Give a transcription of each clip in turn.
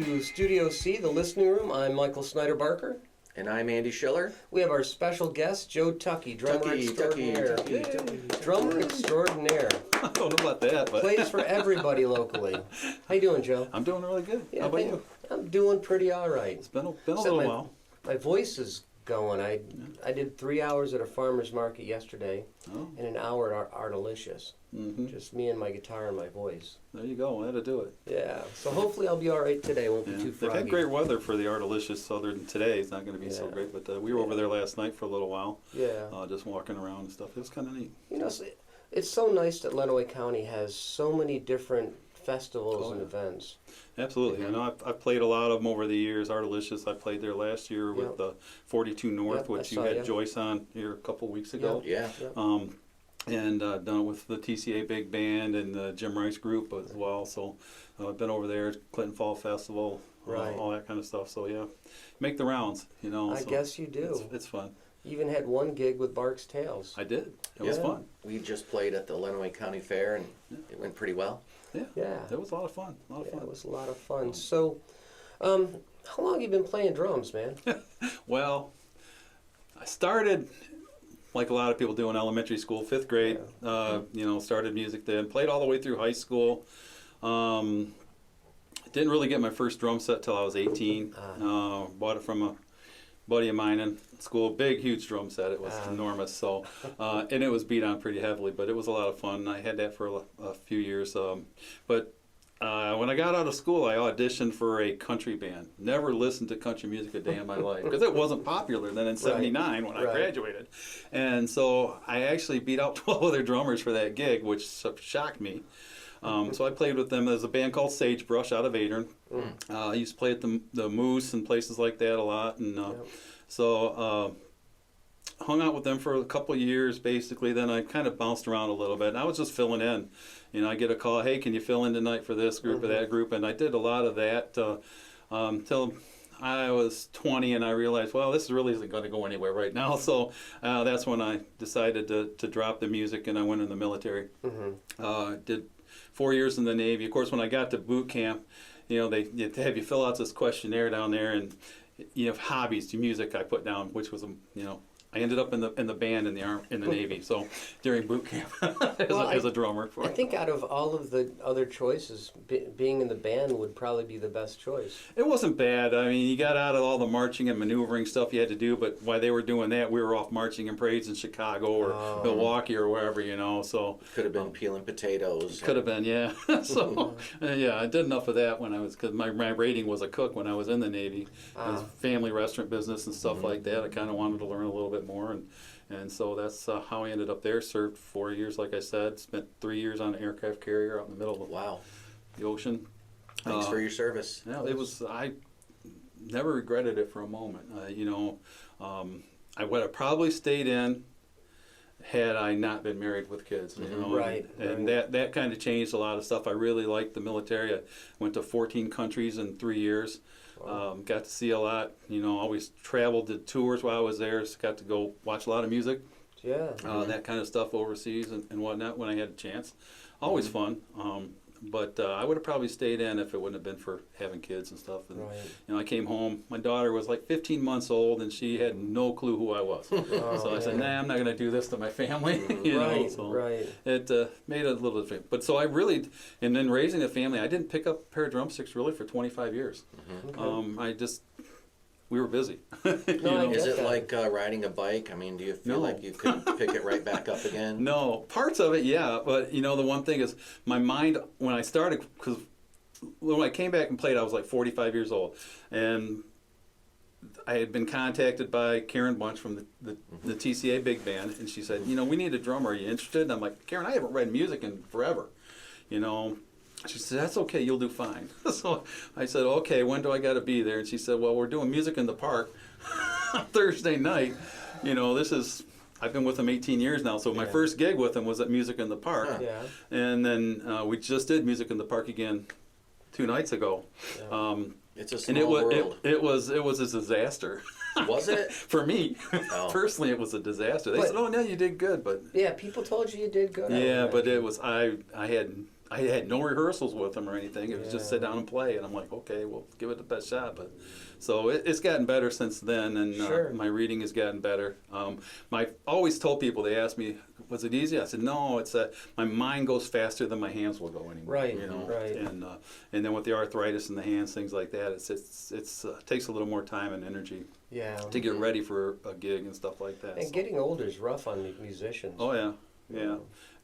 to Studio C, the listening room. I'm Michael Snyder-Barker. And I'm Andy Schiller. We have our special guest, Joe Tuckey, drummer extraordinaire. Drummer extraordinaire. I don't know about that, but plays for everybody locally. How you doing, Joe? I'm doing really good. Yeah, How about you? I'm doing pretty all right. It's been a little while. My voice is going. I did 3 hours at a farmer's market yesterday, and an hour at Artelicious. Just me and my guitar and my voice. There you go. That'll do it. Yeah. So hopefully I'll be all right today. Won't be too froggy. They've had great weather for the Artelicious, other than today. It's not going to be so great, but we were over there last night for a little while. Yeah. Just walking around and stuff. It was kind of neat. You know, it's so nice that Lenawee County has so many different festivals and events. Absolutely. I know I've played a lot of them over the years. Artelicious, I played there last year with the 42 North, which you had Joyce on here a couple weeks ago. Yeah. And done it with the TCA Big Band and the Jim Rice Group as well. So I've been over there, Clinton Fall Festival, all that kind of stuff. So yeah, make the rounds, you know. I guess you do. It's fun. You even had one gig with Bark's Tales. I did. It was fun. We just played at the Lenawee County Fair, and it went pretty well. Yeah. It was a lot of fun. It was a lot of fun. So, how long have you been playing drums, man? Well, I started, like a lot of people do in elementary school, 5th grade. Started music then. Played all the way through high school. Didn't really get my first drum set till I was 18. Bought it from a buddy of mine in school. Big, huge drum set. It was enormous. So, and it was beat on pretty heavily, but it was a lot of fun. I had that for a few years. But when I got out of school, I auditioned for a country band. Never listened to country music a day in my life because it wasn't popular then in '79 when I graduated. And so I actually beat out 12 other drummers for that gig, which shocked me. So I played with them. There's a band called Sagebrush out of Adrian. I used to play at the Moose and places like that a lot. And so hung out with them for a couple of years, basically. Then I kind of bounced around a little bit. And I was just filling in. You know, I get a call, hey, can you fill in tonight for this group or that group? And I did a lot of that till I was 20, and I realized, well, this really isn't going to go anywhere right now. So that's when I decided to drop the music, and I went in the military. Did 4 years in the Navy. Of course, when I got to boot camp, you know, they have you fill out this questionnaire down there, and you have hobbies to music I put down, which was, I ended up in the band in the Navy. So during boot camp as a drummer. I think out of all of the other choices, being in the band would probably be the best choice. It wasn't bad. I mean, you got out of all the marching and maneuvering stuff you had to do, but while they were doing that, we were off marching in parades in Chicago or Milwaukee or wherever, So could have been peeling potatoes. Could have been, yeah. So I did enough of that when I was, because my rating was a cook when I was in the Navy. It was family restaurant business and stuff like that. I kind of wanted to learn a little bit more, and so that's how I ended up there. Served 4 years, like I said. Spent 3 years on an aircraft carrier out in the middle of the ocean. Thanks for your service. Yeah, it was. I never regretted it for a moment. I would have probably stayed in had I not been married with kids. And that kind of changed a lot of stuff. I really liked the military. I went to 14 countries in 3 years. Got to see a lot, always traveled, did tours while I was there, so got to go watch a lot of music, that kind of stuff overseas and whatnot when I had a chance. Always fun. But I would have probably stayed in if it wouldn't have been for having kids and stuff. And, I came home. My daughter was like 15 months old, and she had no clue who I was. So I said, nah, I'm not going to do this to my family. It made it a little different. But so I really, and then raising a family, I didn't pick up a pair of drumsticks really for 25 years. We were busy. Is it like riding a bike? I mean, do you feel like you could pick it right back up again? No. Parts of it, yeah. But, the one thing is my mind, when I started, because when I came back and played, I was like 45 years old. And I had been contacted by Karen Bunch from the TCA Big Band. And she said, we need a drummer. Are you interested? And I'm like, Karen, I haven't read music in forever. She said, that's okay, you'll do fine. So I said, okay, when do I got to be there? And she said, well, we're doing music in the park on Thursday night. I've been with them 18 years now, so my first gig with them was at Music in the Park. And then we just did Music in the Park again 2 nights ago. It's a small world. It was a disaster. Was it? For me. Personally, it was a disaster. They said, oh, no, you did good. But people told you did good. Yeah, but it was, I I had no rehearsals with them or anything. It was just sit down and play, and I'm like, okay, we'll give it the best shot. But so it's gotten better since then, and my reading has gotten better. I always told people, they asked me, was it easy? I said, no, it's my mind goes faster than my hands will go anymore. Right, you know? right. And then with the arthritis in the hands, things like that, it's takes a little more time and energy. Yeah. To get ready for a gig and stuff like that. And getting older is rough on musicians. Oh yeah, yeah.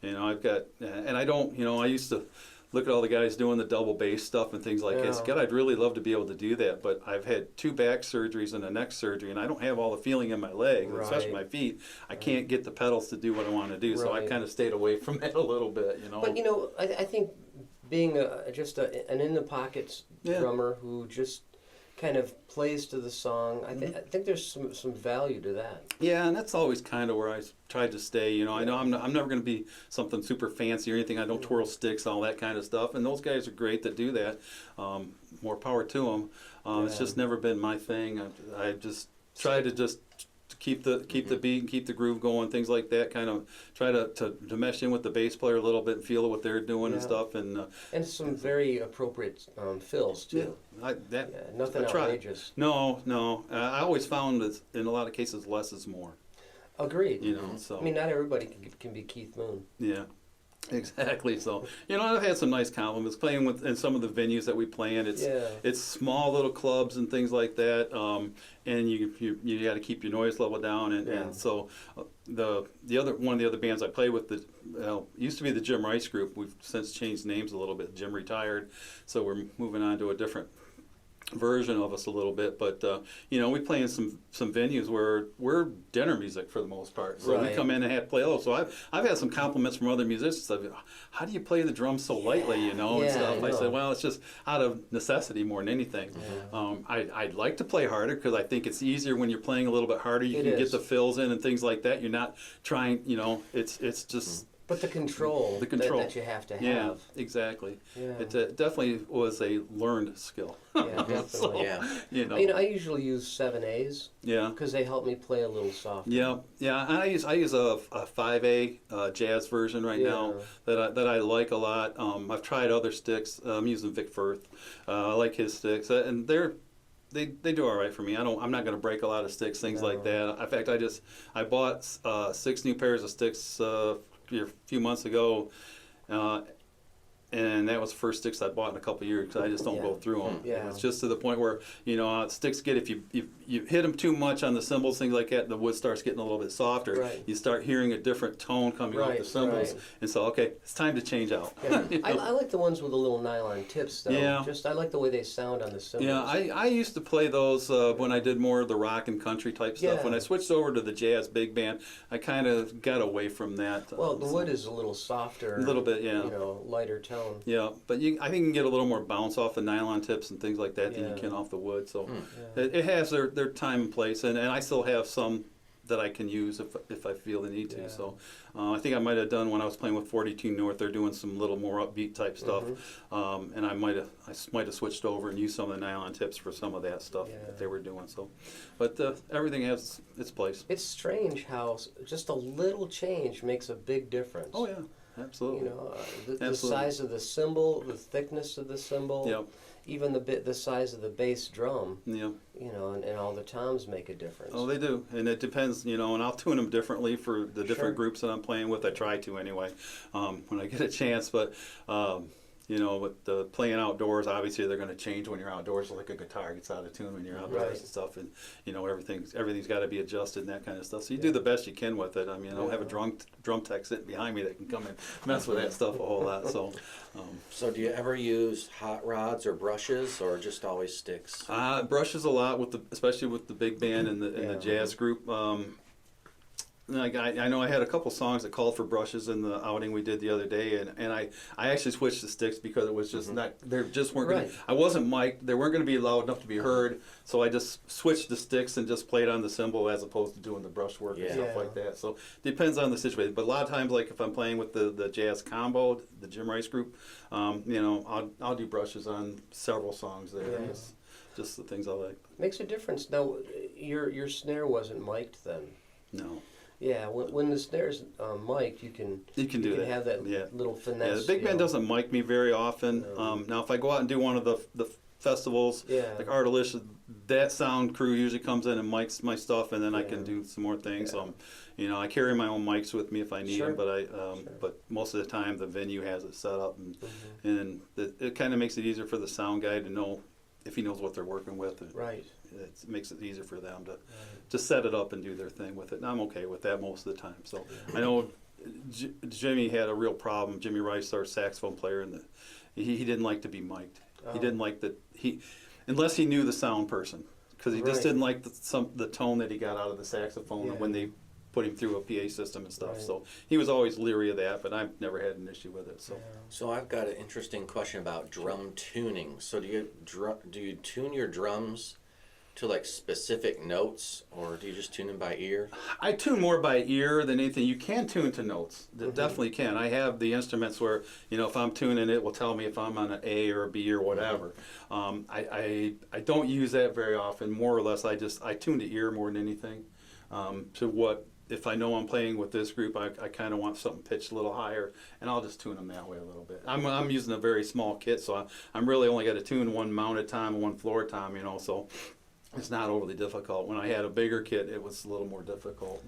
You know, I've got, and I don't, you know, I used to look at all the guys doing the double bass stuff and things like that. God, I'd really love to be able to do that, but I've had 2 back surgeries and a neck surgery, and I don't have all the feeling in my legs, especially my feet. I can't get the pedals to do what I want to do, so I kind of stayed away from that a little bit, you know. But, you know, I think being just an in-the-pocket drummer who just kind of plays to the song, I think there's some value to that. Yeah, and that's always kind of where I tried to stay. You know, I know I'm never going to be something super fancy or anything. I don't twirl sticks, all that kind of stuff. And those guys are great that do that. More power to them. It's just never been my thing. I just try to just keep the beat and keep the groove going, things like that. Kind of try to mesh in with the bass player a little bit and feel what they're doing and stuff. And some very appropriate fills too. Nothing outrageous. No. I always found that in a lot of cases less is more. Agreed. You know, so I mean, not everybody can be Keith Moon. Yeah. Exactly. So, you know, I've had some nice compliments playing in some of the venues that we play in. It's small little clubs and things like that, and you got to keep your noise level down. And so the other one of the other bands I played with used to be the Jim Rice Group. We've since changed names a little bit. Jim retired, so we're moving on to a different version of us a little bit, but you know, we play in some venues where we're dinner music for the most part. So we come in and have play. So I've had some compliments from other musicians of, how do you play the drums so lightly, you know, and stuff. I said, well, it's just out of necessity more than anything. I'd like to play harder because I think it's easier when you're playing a little bit harder. You can get the fills in and things like that. You're not trying, you know, it's just. But the control that you have to have. Yeah, exactly. Yeah. It definitely was a learned skill. Yeah, definitely. So, you know, I usually use 7As. Yeah. Because they help me play a little softer. Yeah. I use a 5A jazz version right now that I like a lot. I've tried other sticks. I'm using Vic Firth. I like his sticks, and they do all right for me. I'm not going to break a lot of sticks, things like that. In fact, I bought 6 new pairs of sticks a few months ago, and that was the first sticks I bought in a couple of years because I just don't go through them. Yeah. It's just to the point where, you know, sticks get, if you hit them too much on the cymbals, things like that, the wood starts getting a little bit softer. Right. You start hearing a different tone coming off the cymbals. And so, okay, it's time to change out. Yeah. You know? I like the ones with the little nylon tips, though. Yeah. I like the way they sound on the cymbals. Yeah, I used to play those when I did more of the rock and country type stuff. Yeah. When I switched over to the jazz big band, I kind of got away from that. Well, the wood is a little softer. A little bit, yeah. You know, lighter tone. Yeah, but I think you can get a little more bounce off the nylon tips and things like that than you can off the wood. So it has their time and place, and I still have some that I can use if I feel the need to. So I think I might have done when I was playing with 42 North. They're doing some little more upbeat type stuff, and I might have switched over and used some of the nylon tips for some of that stuff that they were doing. So, but everything has its place. It's strange how just a little change makes a big difference. Oh yeah. Absolutely. You know, the size of the cymbal, the thickness of the cymbal, even the size of the bass drum. Yeah. You know, and all the toms make a difference. Oh, they do, and it depends. You know, and I'll tune them differently for the different groups that I'm playing with. I try to anyway, when I get a chance. But you know, with the playing outdoors, obviously they're going to change when you're outdoors. Like a guitar gets out of tune when you're outdoors and stuff, and you know everything's got to be adjusted and that kind of stuff. So you do the best you can with it. I mean, I don't have a drum tech sitting behind me that can come and mess with that stuff a whole lot. So, so do you ever use hot rods or brushes, or just always sticks? Brushes a lot especially with the big band and the jazz group. I know I had a couple songs that called for brushes in the outing we did the other day, and I actually switched to sticks because it was just not, they just weren't going to, I wasn't mic'd, they weren't going to be loud enough to be heard, so I just switched to sticks and just played on the cymbal as opposed to doing the brush work and stuff like that. So depends on the situation, but a lot of times, like if I'm playing with the jazz combo, the Jim Rice Group, you know, I'll do brushes on several songs there. Yeah. Just the things I like. Makes a difference. Now, your snare wasn't mic'd then? No. Yeah, when the snare's mic'd, you can do that. have that little finesse. Yeah, the big band doesn't mic me very often. Now, if I go out and do one of the festivals, like Artalicious, that sound crew usually comes in and mics my stuff, and then I can do some more things. You know, I carry my own mics with me if I need them, but but most of the time the venue has it set up, and it kind of makes it easier for the sound guy to know if he knows what they're working with. Right. It makes it easier for them to set it up and do their thing with it. And I'm okay with that most of the time. So I know Jimmy had a real problem. Jimmy Rice, our saxophone player, and he didn't like to be mic'd. He didn't like unless he knew the sound person, because he just didn't like the tone that he got out of the saxophone when they put him through a PA system and stuff. So he was always leery of that, but I've never had an issue with it. So I've got an interesting question about drum tuning. So do you tune your drums to like specific notes, or do you just tune them by ear? I tune more by ear than anything. You can tune to notes. Definitely can. I have the instruments where, you know, if I'm tuning it will tell me if I'm on an A or a B or whatever. I don't use that very often. More or less, I tune to ear more than anything. To what, if I know I'm playing with this group, I kind of want something pitched a little higher, and I'll just tune them that way a little bit. I'm using a very small kit, so I'm really only got to tune one mounted tom and one floor tom, you know, so it's not overly difficult. When I had a bigger kit, it was a little more difficult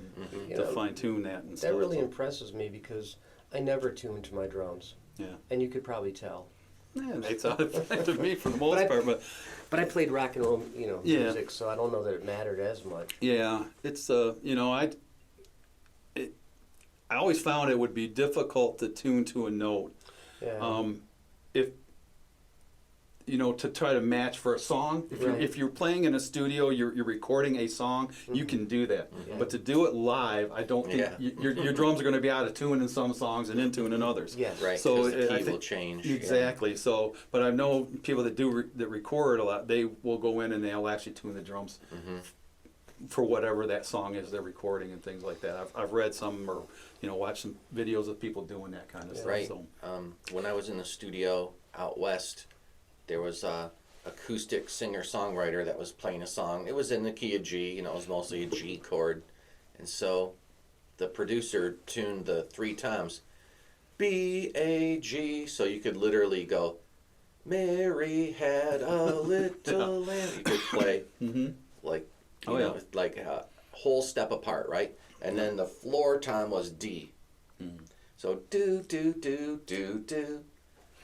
to fine-tune that and stuff. That really impresses me, because I never tune to my drums. Yeah. And you could probably tell. Yeah, they sounded fine to me for the most part. But I played rock and roll, you know, music, so I don't know that it mattered as much. Yeah, it's, you know, I always found it would be difficult to tune to a note. Yeah. If you know, to try to match for a song. If you're playing in a studio, you're recording a song, you can do that. But to do it live, I don't think your drums are going to be out of tune in some songs and in tune in others. Yes. Right. So the key will change. Exactly. Yeah. So, but I know people that that record a lot. They will go in and they'll actually tune the drums for whatever that song is they're recording and things like that. I've read some, or you know, watched some videos of people doing that kind of stuff. Right. So. When I was in the studio out west, there was a acoustic singer-songwriter that was playing a song. It was in the key of G, you know, it was mostly a G chord. And so the producer tuned the 3 toms, B, A, G, so you could literally go, Mary had a little lamb. You could play like, you know, like a whole step apart, right? And then the floor tom was D. So do, do, do, do, do.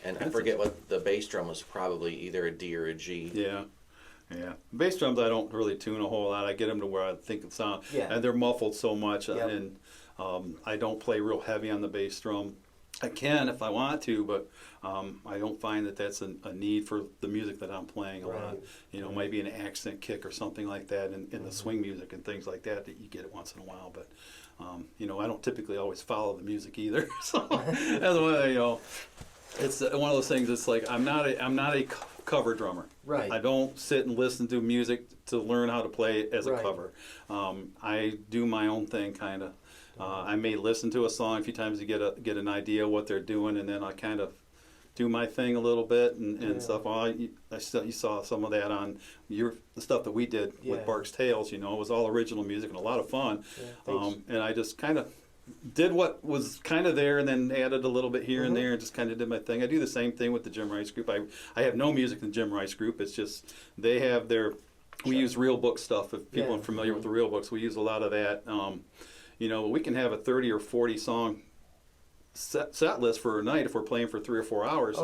And I forget what the bass drum was, probably either a D or a G. Yeah. Bass drums I don't really tune a whole lot. I get them to where I think it sounds, and they're muffled so much, and I don't play real heavy on the bass drum. I can if I want to, but I don't find that that's a need for the music that I'm playing a lot. You know, maybe an accent kick or something like that in the swing music and things like that you get it once in a while. But you know, I don't typically always follow the music either. So that's why, you know. It's one of those things. It's like I'm not a cover drummer. Right. I don't sit and listen to music to learn how to play as a cover. I do my own thing, kind of. I may listen to a song a few times to get an idea what they're doing, and then I kind of do my thing a little bit and stuff. You saw some of that on the stuff that we did with Bark's Tales. You know, it was all original music and a lot of fun. And I just kind of did what was kind of there and then added a little bit here and there and just kind of did my thing. I do the same thing with the Jim Rice group. I have no music in the Jim Rice group. It's just they have we use real book stuff. If people are familiar with the real books, we use a lot of that. You know, we can have a 30 or 40 song set list for a night if we're playing for 3 or 4 hours.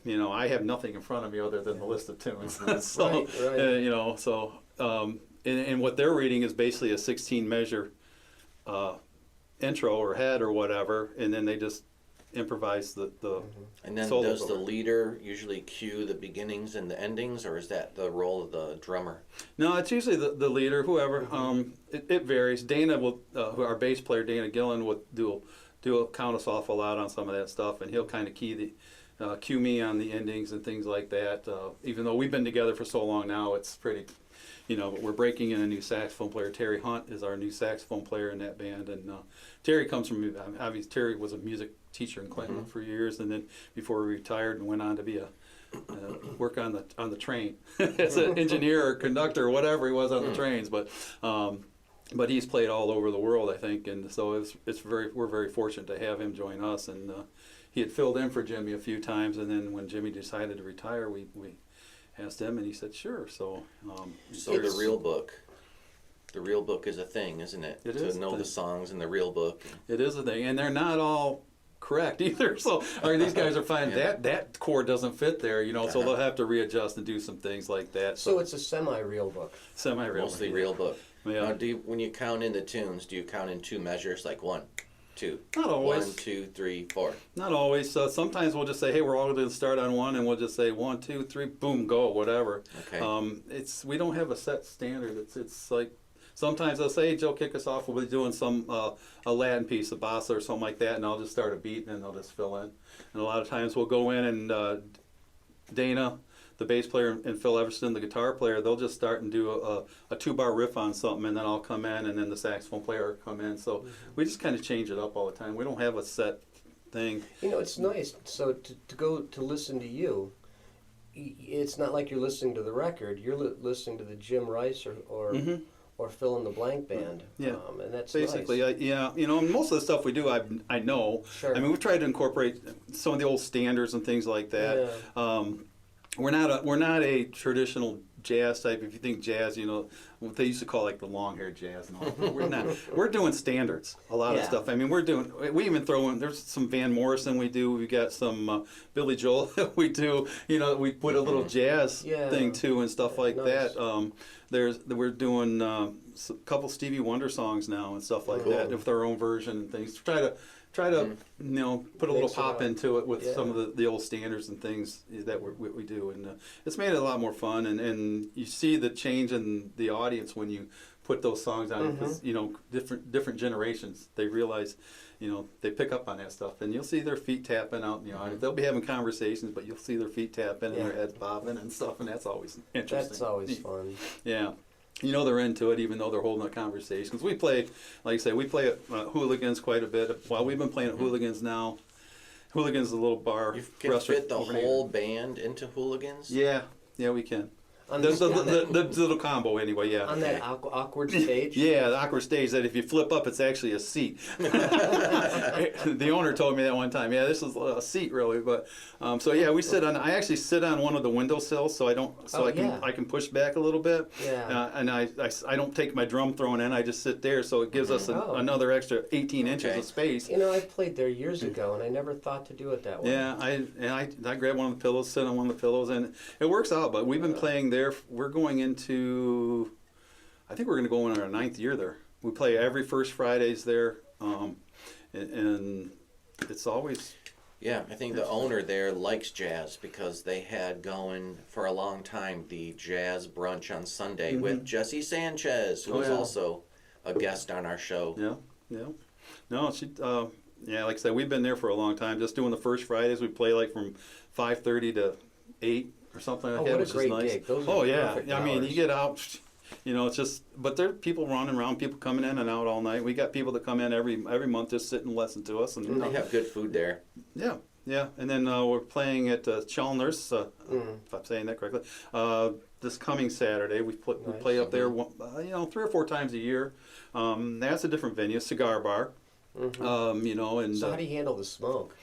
You know, I have nothing in front of me other than the list of tunes. So, you know, so, and what they're reading is basically a 16 measure intro or head or whatever, and then they just improvise the and then does the leader usually cue the beginnings and the endings, or is that the role of the drummer? No, it's usually the leader, whoever. It varies. Dana will, our bass player Dana Gillen, will count us off a lot on some of that stuff, and he'll kind of cue me on the endings and things like that. Even though we've been together for so long now, it's pretty. You know, we're breaking in a new saxophone player. Terry Hunt is our new saxophone player in that band, and Terry comes from. Obviously, Terry was a music teacher in Clinton for years, and then before he retired and went on to be work on the train as an engineer or conductor or whatever he was on the trains. But but he's played all over the world, I think, and so we're very fortunate to have him join us. And he had filled in for Jimmy a few times, and then when Jimmy decided to retire, we asked him, and he said sure. So the real book. The real book is a thing, isn't it? It to is know the songs in the real book. It is a thing, and they're not all correct either. So these guys are finding that chord doesn't fit there, so they'll have to readjust and do some things like that. So it's a semi-real book. Semi-real. Mostly real book. Yeah. Now, when you count in the tunes, do you count in 2 measures, like 1, 2? Not always. 1, 2, 3, 4. Not always. Sometimes we'll just say, hey, we're all going to start on 1, and we'll just say 1, 2, 3, boom, go, whatever. Okay. We don't have a set standard. It's like sometimes they'll say, hey, Joe, kick us off. We'll be doing some a Latin piece, a bossa or something like that, and I'll just start a beat, and then they'll just fill in. And a lot of times we'll go in and Dana, the bass player, and Phil Everson, the guitar player, they'll just start and do a 2-bar riff on something, and then I'll come in, and then the saxophone player will come in. So we just kind of change it up all the time. We don't have a set thing. It's nice. So to go to listen to you, it's not like you're listening to the record. You're listening to the Jim Rice or Fill in the Blank band. Yeah, and that's basically, nice. most of the stuff we do, I know. Sure. I mean, we've tried to incorporate some of the old standards and things like that. Yeah. We're not a traditional jazz type. If you think jazz, what they used to call like the long-haired jazz and all. We're not. We're doing standards. A lot of stuff. I mean, we even throw in. There's some Van Morrison we do. We got some Billy Joel we do. We put a little jazz thing too and stuff like that. We're doing a couple Stevie Wonder songs now and stuff like that with our own version and things. Try to put a little pop into it with some of the old standards and things that we do, and it's made it a lot more fun. And you see the change in the audience when you put those songs on, because different generations, they realize, they pick up on that stuff, and you'll see their feet tapping out in the audience. They'll be having conversations, but you'll see their feet tapping and their heads bobbing and stuff, and that's always interesting. That's always fun. Yeah. They're into it, even though they're holding a conversation. Because we play, like I say, we play at Hooligans quite a bit. Well, we've been playing at Hooligans now. Hooligans is a little bar. You can fit the whole band into Hooligans? Yeah, we can. The little combo anyway, yeah. On that awkward stage? Yeah, the awkward stage that if you flip up, it's actually a seat. The owner told me that one time. Yeah, this is a seat really, but we sit on. I actually sit on one of the windowsills, so I can push back a little bit. Yeah. And I don't take my drum thrown in. I just sit there, so it gives us another extra 18 inches of space. I played there years ago, and I never thought to do it that way. Yeah, I grab one of the pillows, sit on one of the pillows, and it works out. But we've been playing there. We're going into, I think we're going to go in our 9th year there. We play every first Fridays there, and it's always. Yeah, I think the owner there likes jazz because they had going for a long time the jazz brunch on Sunday with Jesse Sanchez, who was also a guest on our show. Yeah. No, she. Like I said, we've been there for a long time. Just doing the first Fridays, we play like from 5:30 to 8. Or something like that, which is nice. Gig. Those are perfect I mean, hours. you get out, it's just. But there are people running around, people coming in and out all night. We got people that come in every month just sit and listen to us, and they have good food there. Yeah. And then we're playing at Chalmers, if I'm saying that correctly. This coming Saturday, we play up there, 3 or 4 times a year. That's a different venue, cigar bar. And so how do you handle the smoke?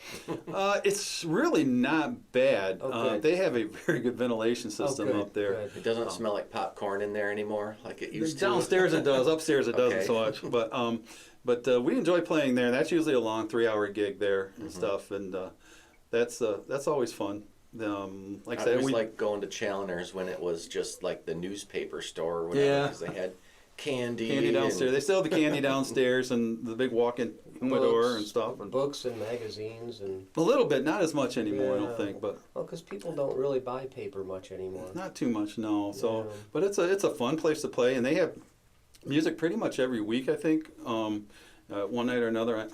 It's really not bad. Okay. They have a very good ventilation system up there. Good. It doesn't smell like popcorn in there anymore, like it used to. Downstairs it does. Upstairs it doesn't so much. But we enjoy playing there. That's usually a long 3-hour gig there and stuff, and that's always fun. Like I said, we like going to Challoner's when it was just like the newspaper store or whatever, because they had candy downstairs. They still have the candy downstairs and the big walk-in humidor and stuff. And books and magazines and. A little bit, not as much anymore, I don't think. But because people don't really buy paper much anymore. Not too much, no. So, but it's a fun place to play, and they have music pretty much every week. I think one night or another,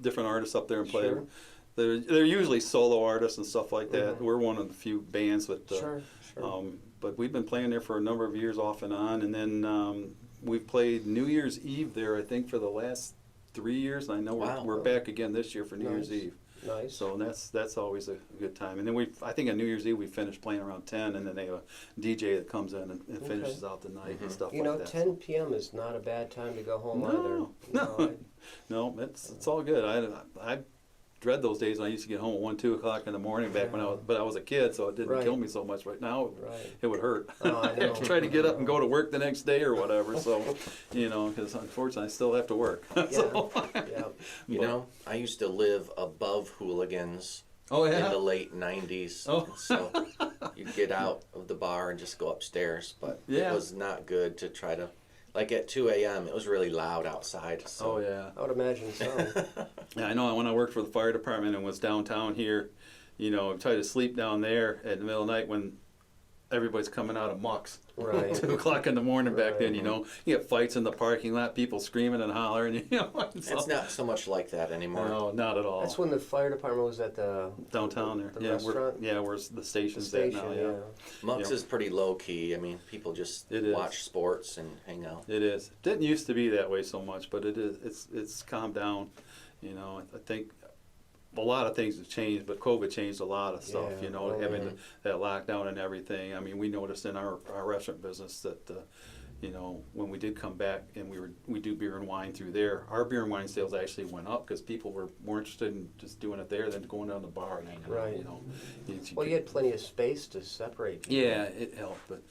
different artists up there and play. Sure. They're usually solo artists and stuff like that. We're one of the few bands that. Sure. But we've been playing there for a number of years off and on, and then we've played New Year's Eve there, I think, for the last 3 years. I know we're back again this year for New Year's Eve. Nice. So that's always a good time. And then I think on New Year's Eve we finished playing around 10, and then they have a DJ that comes in and finishes out the night and stuff You like know, that. 10 p.m. is not a bad time to go home either. No, no, no, it's all good. I dread those days when I used to get home at 1, 2 o'clock in the morning back when I was a kid, so it didn't kill me so much. But now it would hurt. Oh, I know. Try to get up and go to work the next day or whatever. So, because unfortunately I still have to work. So, You know, I used to live above Hooligans. Oh, yeah? In the late 90s. Oh. So you'd get out of the bar and just go upstairs. But it was not good to try to, like at 2 a.m., it was really loud outside. So. Oh, yeah. I would imagine so. Yeah, I know when I worked for the fire department and was downtown here, try to sleep down there at the middle of the night when everybody's coming out of mucks. Right. 2 o'clock in the morning back then, you get fights in the parking lot, people screaming and hollering, It's not so much like that anymore. No, not at all. That's when the fire department was at the downtown there. The restaurant? Where's the station's station, at now, yeah. Mucks is pretty low key. I mean, people just watch sports and hang out. It is. It didn't used to be that way so much, but it is. It's calmed down. I think a lot of things have changed, but COVID changed a lot of stuff, having that lockdown and everything. I mean, we noticed in our restaurant business that, when we did come back and we do beer and wine through there, our beer and wine sales actually went up because people were more interested in just doing it there than going down the bar and hanging out, Well, you had plenty of space to separate people. Yeah, it helped, but,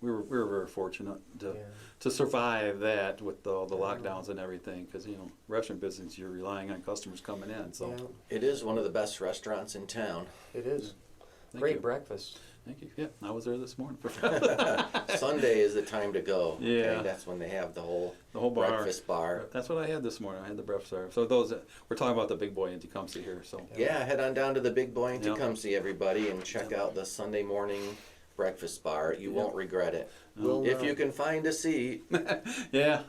we were very fortunate to survive that with all the lockdowns and everything, because restaurant business, you're relying on customers coming in. So it is one of the best restaurants in town. It is. Thank Great you. breakfast. Thank you. Yeah, I was there this morning. Sunday is the time to go. Yeah. Okay? That's when they have the whole bar. breakfast bar. That's what I had this morning. I had the breakfast bar. So we're talking about the Big Boy in Tecumseh here. So Yeah, head on down to the Big Boy in Tecumseh, everybody, and check out the Sunday morning breakfast bar. You won't regret it. If you can find a seat. Yeah,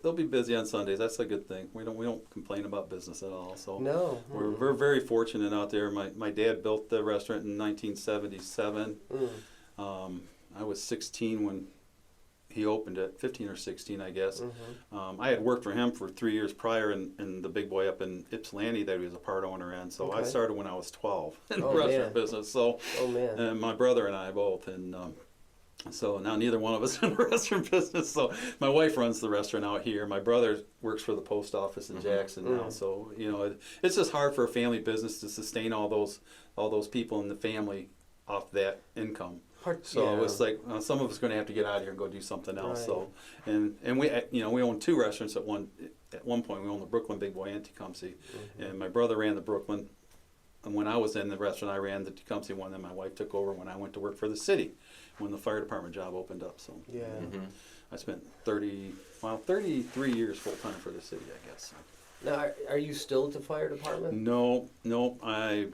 they'll be busy on Sundays. That's a good thing. We don't complain about business at all. So No. we're very fortunate out there. My dad built the restaurant in 1977. I was 16 when he opened it, 15 or 16, I guess. I had worked for him for 3 years prior in the Big Boy up in Ypsilanti that he was a part owner in. So I started when I was 12 in the restaurant business. So, and my brother and I both. And so now neither one of us in the restaurant business. So my wife runs the restaurant out here. My brother works for the post office in Jackson now. So it's just hard for a family business to sustain all those people in the family off that income. So it's like some of us are going to have to get out of here and go do something else. Right. So and we we own 2 restaurants at one point. We owned the Brooklyn Big Boy and Tecumseh, and my brother ran the Brooklyn. And when I was in the restaurant, I ran the Tecumseh one. Then my wife took over when I went to work for the city when the fire department job opened up. So I spent 33 years full time for the city, I guess. So. Now, are you still at the fire department? No, I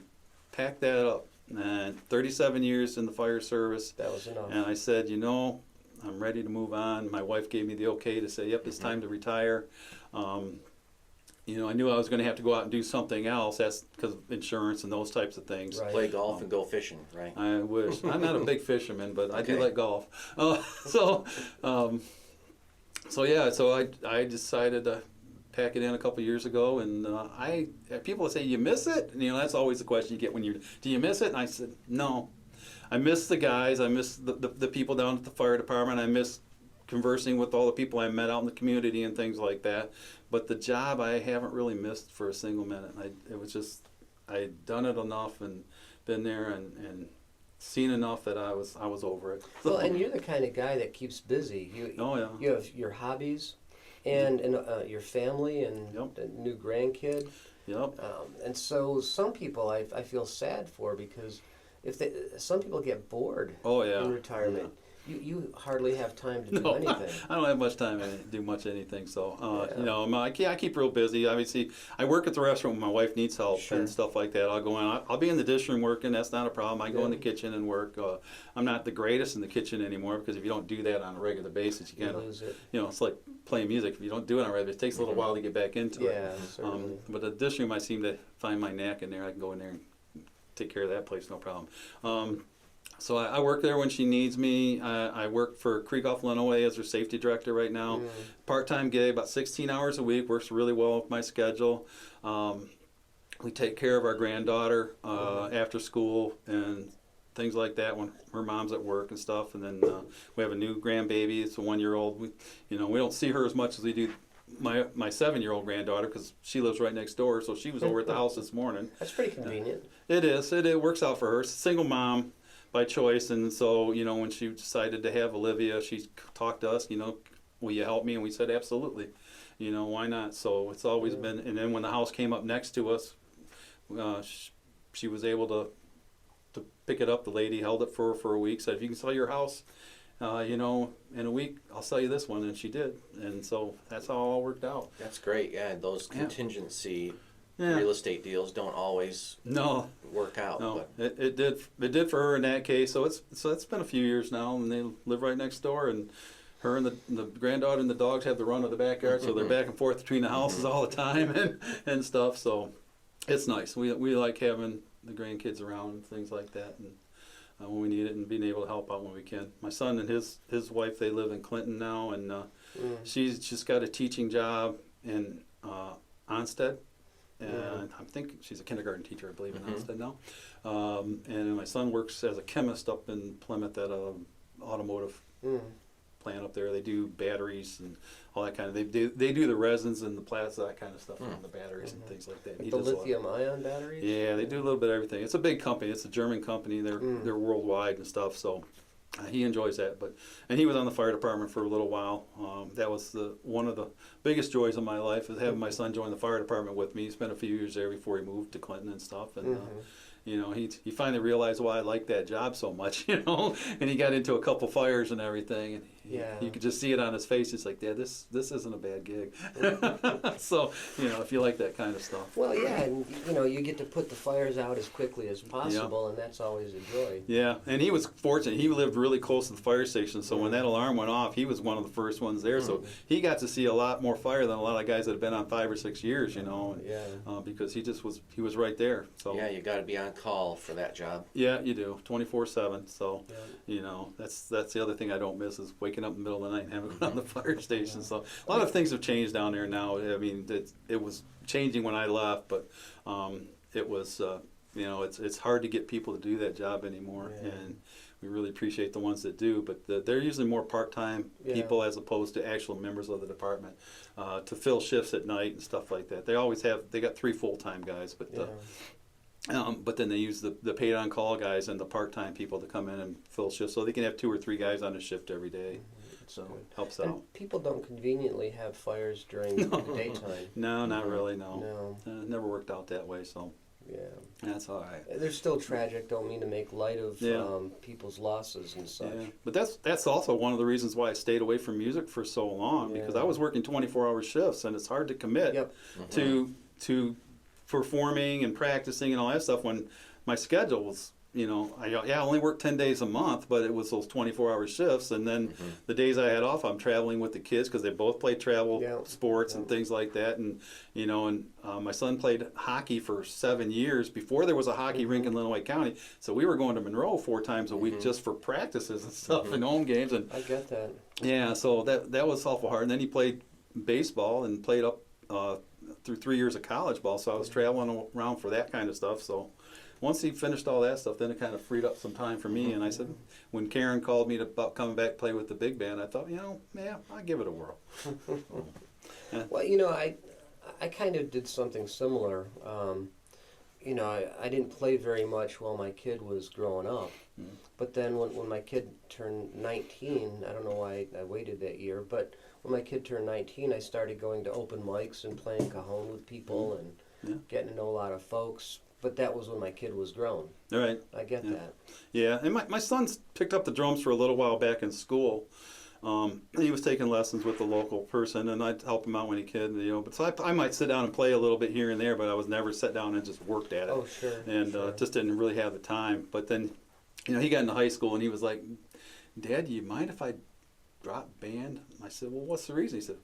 packed that up. And 37 years in the fire service. That was enough. And I said, I'm ready to move on. My wife gave me the okay to say, yep, it's time to retire. I knew I was going to have to go out and do something else. That's because of insurance and those types of things. Right. Play golf and go fishing, right? I wish. I'm not a big fisherman, but I do like golf. So I decided to pack it in a couple years ago, and people say, you miss it? And, that's always the question you get when do you miss it? And I said, no. I miss the guys. I miss the people down at the fire department. I miss conversing with all the people I met out in the community and things like that. But the job I haven't really missed for a single minute. It was just, I'd done it enough and been there and seen enough that I was over it. Well, and you're the kind of guy that keeps busy. You have your hobbies and your family and a new grandkid. Yep. And so some people I feel sad for, because some people get bored in retirement. You hardly have time to do anything. I don't have much time to do much anything. So, I keep real busy. Obviously, I work at the restaurant when my wife needs help and stuff like that. I'll go in. I'll be in the dish room working. That's not a problem. I go in the kitchen and work. I'm not the greatest in the kitchen anymore, because if you don't do that on a regular basis, you kind of lose it. It's like playing music. If you don't do it on a regular basis, it takes a little while to get back into it. Certainly. But the dish room, I seem to find my knack in there. I can go in there and take care of that place, no problem. So I work there when she needs me. I work for Creekoff Lenawee as her safety director right now. Part-time gig, about 16 hours a week. Works really well with my schedule. we take care of our granddaughter after school and things like that when her mom's at work and stuff. And then we have a new grandbaby. It's a 1-year-old. We don't see her as much as we do my 7-year-old granddaughter, because she lives right next door. So she was over at the house this morning. That's pretty convenient. It is. It works out for her. She's a single mom by choice, and so when she decided to have Olivia, she talked to us. Will you help me? And we said absolutely. Why not? So it's always been. And then when the house came up next to us, she was able to pick it up. The lady held it for her for a week. Said, if you can sell your house, in a week, I'll sell you this one. And she did. And so that's how it all worked out. That's great. Yeah, those contingency Yeah. real estate deals don't always work out. No, But it did. It did for her in that case. So it's been a few years now, and they live right next door. And her and the granddaughter and the dogs have the run of the backyard, so they're back and forth between the houses all the time and stuff. So it's nice. We like having the grandkids around and things like that, and when we need it, and being able to help out when we can. My son and his wife, they live in Clinton now, and she's just got a teaching job in Onstead. And I think she's a kindergarten teacher, I believe, in Onstead now. And my son works as a chemist up in Plymouth at a automotive plant up there. They do batteries and all that kind of. They do the resins and the plastic, that kind of stuff on the batteries and things like that. Like the lithium-ion batteries. Yeah, they do a little bit of everything. It's a big company. It's a German company. They're worldwide and stuff. So he enjoys that. And he was on the fire department for a little while. That was one of the biggest joys of my life, is having my son join the fire department with me. He spent a few years there before he moved to Clinton and stuff. And he finally realized why I liked that job so much. And he got into a couple fires and everything. And you could just see it on his face. He's like, Dad, this isn't a bad gig. So if you like that kind of stuff. Well, yeah, and you get to put the fires out as quickly as possible, and that's always a joy. Yeah, and he was fortunate. He lived really close to the fire station, so when that alarm went off, he was one of the first ones there. So he got to see a lot more fire than a lot of guys that have been on 5 or 6 years, because he was right there. So yeah, you got to be on call for that job. Yeah, you do, 24/7. So that's the other thing I don't miss, is waking up in the middle of the night and having to go down the fire station. So a lot of things have changed down there now. I mean, it was changing when I left, but it was it's hard to get people to do that job anymore, and we really appreciate the ones that do. But they're usually more part-time people as opposed to actual members of the department to fill shifts at night and stuff like that. They got 3 full-time guys, but then they use the paid on call guys and the part-time people to come in and fill shifts, so they can have 2 or 3 guys on a shift every day. So it helps out. People don't conveniently have fires during the daytime. No, not really. No. It never worked out that way. So that's all right. They're still tragic. Don't mean to make light of people's losses and such. Yeah. But that's also one of the reasons why I stayed away from music for so long, because I was working 24-hour shifts, and it's hard to commit to performing and practicing and all that stuff when my schedule was, I only worked 10 days a month, but it was those 24-hour shifts. And then the days I had off, I'm traveling with the kids, because they both play travel sports and things like that. And, my son played hockey for 7 years before there was a hockey rink in Lenawee County. So we were going to Monroe 4 times a week just for practices and stuff and home games. And I get that. Yeah, so that was awful hard. And then he played baseball and played up through 3 years of college ball. So I was traveling around for that kind of stuff. So once he finished all that stuff, then it kind of freed up some time for me. And I said, when Karen called me about coming back to play with the big band, I thought, I'll give it a whirl. Well, I kind of did something similar. I didn't play very much while my kid was growing up. But then when my kid turned 19, I don't know why I waited that year, but when my kid turned 19, I started going to open mics and playing cajon with people and getting to know a lot of folks. But that was when my kid was grown. All right. I get that. Yeah, and my son's picked up the drums for a little while back in school. He was taking lessons with a local person, and I'd help him out when he could, But so I might sit down and play a little bit here and there, but I was never sat down and just worked at it. Oh, sure. And just didn't really have the time. But then, he got into high school, and he was like, Dad, do you mind if I drop band? I said, well, what's the reason? He said,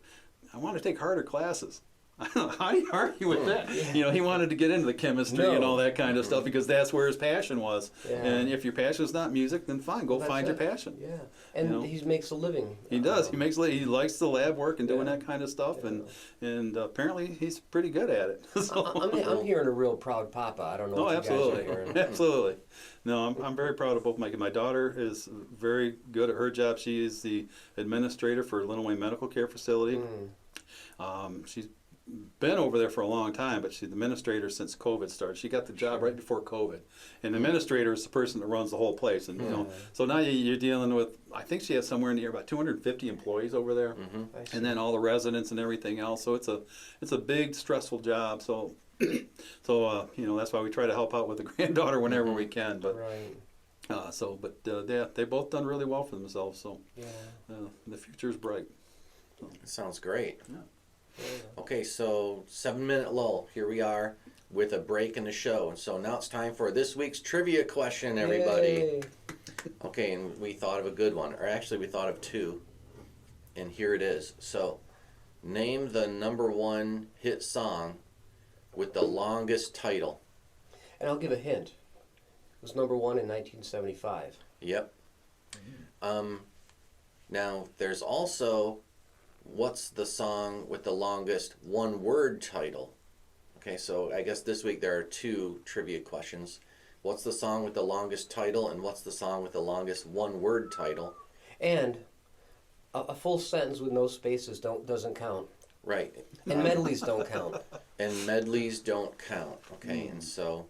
I want to take harder classes. I don't know, how do you argue with that? You know, he wanted to get into the chemistry and all that kind of stuff because that's where his passion was. Yeah. And if your passion is not music, then fine, go find your passion. Yeah, and You know? he makes a living. He does. He likes the lab work and doing Yeah. that kind of stuff, Yeah. and apparently he's pretty good at it. So, I'm hearing a real proud papa. I don't know oh, what you absolutely, guys are hearing. absolutely. No, I'm very proud of both my kids. My daughter is very good at her job. She is the administrator for Illinois Medical Care Facility. She's been over there for a long time, but she's the administrator since COVID started. She got the job right before COVID, and the administrator is the person that runs the whole place. And you know, so now you're dealing with. I think she has somewhere near about 250 employees over there, and then all the residents and everything else. So it's a big stressful job. So so you know, that's why we try to help out with the granddaughter whenever we can. But Right. yeah, they both done really well for themselves. So Yeah. the future's bright. Sounds great. Yeah. Okay, so 7-minute lull. Here we are with a break in the show. And so now it's time for this week's trivia question, everybody. Yay. Okay, and we thought of a good one. Or actually, we thought of two. And here it is. So, name the #1 hit song with the longest title. And I'll give a hint. It was #1 in 1975. Yep. Now, there's also... what's the song with the longest one-word title? Okay, so I guess this week there are two trivia questions. What's the song with the longest title, and what's the song with the longest one-word title? And a full sentence with no spaces doesn't count. Right. And medleys don't count. And medleys don't count. Okay, and so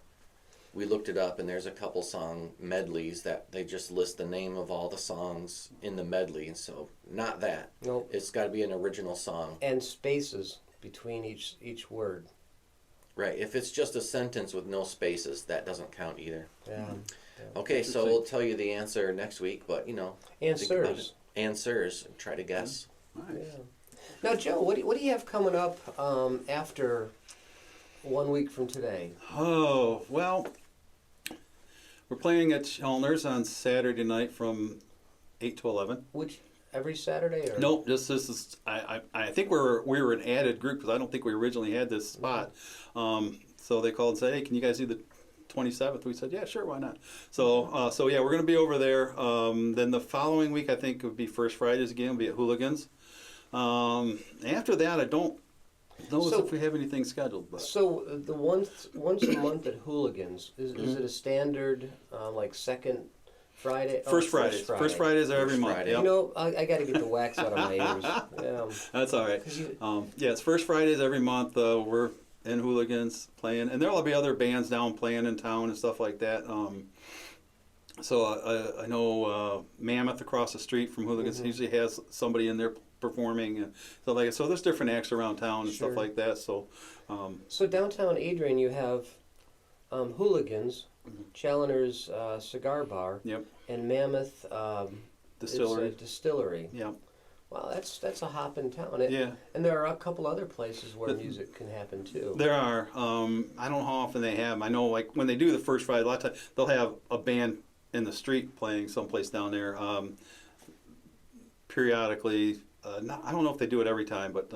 we looked it up, and there's a couple song medleys that they just list the name of all the songs in the medley, and so not that. Nope. It's got to be an original song. And spaces between each word. Right. If it's just a sentence with no spaces, that doesn't count either. Yeah. Okay, so we'll tell you the answer next week, but you know. think about Answers. it. Answers. Try to guess. Nice. Yeah. Now, Joe, what do you have coming up after 1 week from today? Oh, well, we're playing at Chalmers on Saturday night from 8 to 11. Which every Saturday? Or? Nope, this is, I think we were an added group because I don't think we originally had this spot. So they called and said, hey, can you guys do the 27th? We said, yeah, sure, why not? So so yeah, we're going to be over there. Then the following week, I think, would be First Fridays again, we'll be at Hooligans. After that, I don't know if we have anything scheduled. But. So the once a month at Hooligans, is it a standard like second Friday? First Fridays. First Fridays are every First month. Friday. Yep. You know, I got to get the wax out of my ears. Yeah. That's all right. 'Cause you- Yeah, it's First Fridays every month. We're in Hooligans playing, and there'll be other bands down playing in town and stuff like that. So I know Mammoth across the street from Hooligans usually has somebody in there performing and stuff like that. So there's different acts around town and Sure. stuff like that. So So downtown Adrian, you have Hooligans, Challoner's Cigar Bar, yep, and Mammoth distillery. It's a distillery. Yep. Wow, that's a hop in town. Yeah. And there are a couple other places where music can happen too. There are. I don't know how often they have 'em. I know, like when they do the First Friday, a lot of times they'll have a band in the street playing someplace down there. Periodically, I don't know if they do it every time, but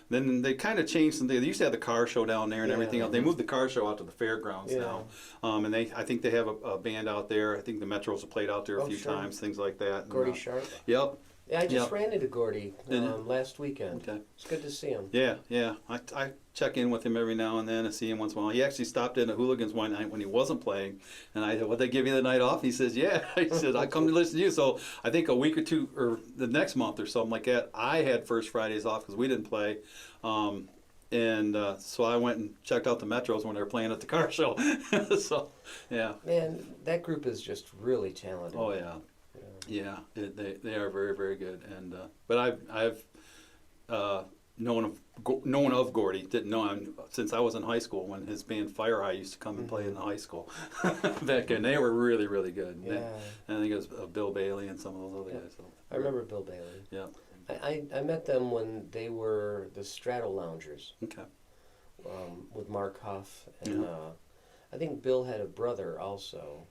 then they kind of changed something. They used to have the car show down there and everything else. They moved the car show out to the fairgrounds now, and I think they have a band out there. I think the Metros have played out there a few sure. times, things like that. Gordy And, Sharp. Yep. Yeah, I just Yep. ran into Gordy And- last weekend. Okay. It's good to see him. Yeah, yeah. I check in with him every now and then and see him once in a while. He actually stopped in at Hooligans one night when he wasn't playing, and I said, "Would they give you the night off?" He says, "Yeah." He said, "I come to listen to you." So I think a week or two, or the next month or something like that, I had First Fridays off because we didn't play. So I went and checked out the Metros when they were playing at the car show. So, yeah. Man, that group is just really talented. Oh yeah. Yeah, they are very, very good, and but I've known of Gordy. Didn't know him since I was in high school when his band Fire Eye used to come and play in the high school back then. They were really, really good. Yeah. And I think it was Bill Bailey and some of those other guys. So. I remember Bill Bailey. Yeah. I met them when they were the Straddle Loungers Okay. with Mark Huff. And I think Bill had a brother also.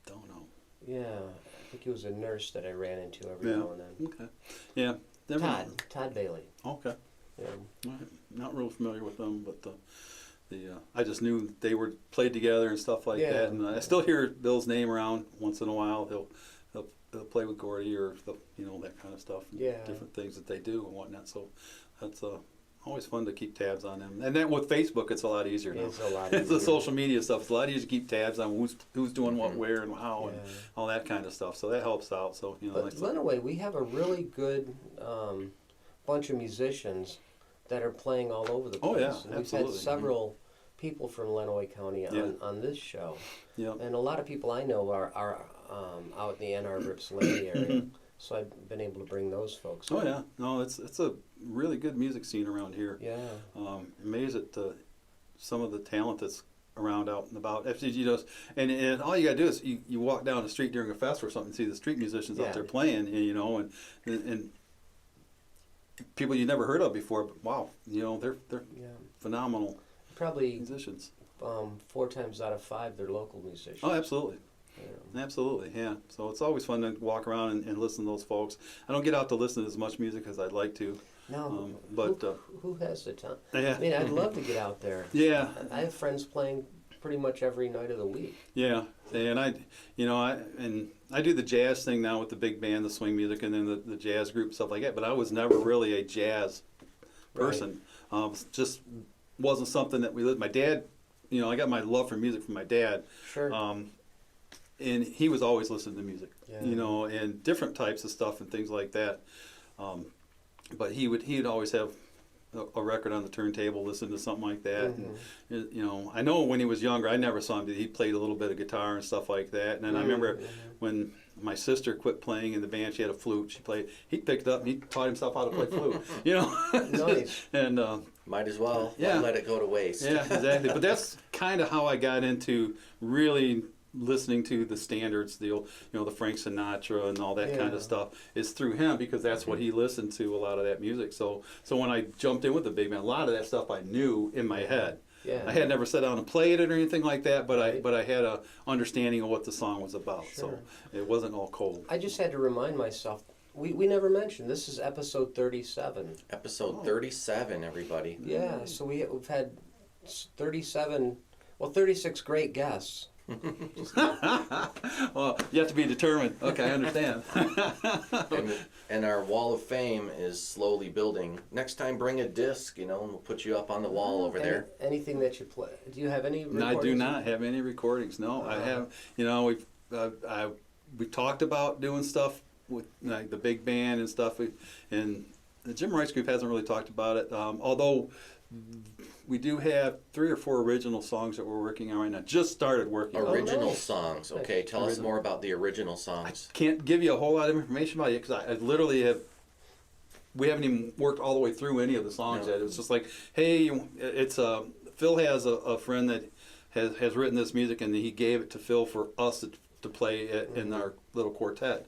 Don't know. Yeah, I think he was a nurse that I ran into every now and then. Okay. Yeah. Todd Bailey. Okay. Yeah. Not real familiar with them, but I just knew they were played together and stuff like Yeah. that. And I still hear Bill's name around once in a while. He'll play with Gordy or that kind of stuff. Yeah. Different things that they do and whatnot. So that's always fun to keep tabs on them. And then with Facebook, it's a lot easier now. It's a lot It's the easier. social media stuff. It's a lot easier to keep tabs on who's doing what, where, and how, and Yeah. all that kind of stuff. So that helps out. So But like, Lenawee, we have a really good bunch of musicians that are playing all over the place. Oh, yeah, And we've absolutely. had several people from Lenawee County on this show. yeah. And a lot of people I know are out in the Ann Arbor, Ypsilanti area. So I've been able to bring those folks. Oh in. yeah, no, it's a really good music scene around here. Yeah. Amazed at some of the talent that's around out and about. Actually, and all you gotta do is you walk down the street during a fest or something, and see the street musicians Yeah. out there playing, and people you never heard of before. But wow, they're Yeah. phenomenal Probably musicians. 4 times out of 5 they're local musicians. Oh, absolutely. Yeah. Absolutely, yeah. So it's always fun to walk around and listen to those folks. I don't get out to listen to as much music as I'd like to. No, but who has the time? yeah, I mean, I'd love to get out there. yeah, I have friends playing pretty much every night of the week. yeah. And I do the jazz thing now with the big band, the swing music, and then the jazz group stuff like that. But I was never really a jazz person. Just wasn't something that we lived. My dad, I got my love for music from my dad. Sure. And he was always listening to music, Yeah. And different types of stuff and things like that. But he'd always have a record on the turntable, listen to something like that. Mm-hmm. And, I know when he was younger, I never saw him. He played a little bit of guitar and stuff like that. And then I remember when my sister quit playing in the band, she had a flute. He picked it up and he taught himself how to play flute. Nice. And Might as well. Yeah. Why let it go to waste? yeah, exactly. But that's kind of how I got into really listening to the standards, the Frank Sinatra and all that kind Yeah. of stuff, is through him, because that's what he listened to, a lot of that music. So when I jumped in with the big band, a lot of that stuff I knew in my head. Yeah. I had never sat down and played it or anything like that, but Right. I had a understanding of what the song was about. Sure. So it wasn't all cold. I just had to remind myself. We never mentioned this is episode 37. Episode 37, everybody. Yeah. So we've had 36 great guests. Well, you have to be determined. Okay, I understand. And our wall of fame is slowly building. Next time, bring a disc, and we'll put you up on the wall over there. Anything that you play? Do you have any? No, I do recordings? not have any recordings. No, I have. We talked about doing stuff with like the big band and stuff, and the Jim Rice Group hasn't really talked about it. Although we do have 3 or 4 original songs that we're working on right now. Just started working on. Original nice. songs. Okay, tell us more about the original songs. Can't give you a whole lot of information about it because I literally have. We haven't even worked all the way through any of the songs No. yet. It's just like, hey, it's Phil has a friend that has written this music, and he gave it to Phil for us to play it in our little quartet.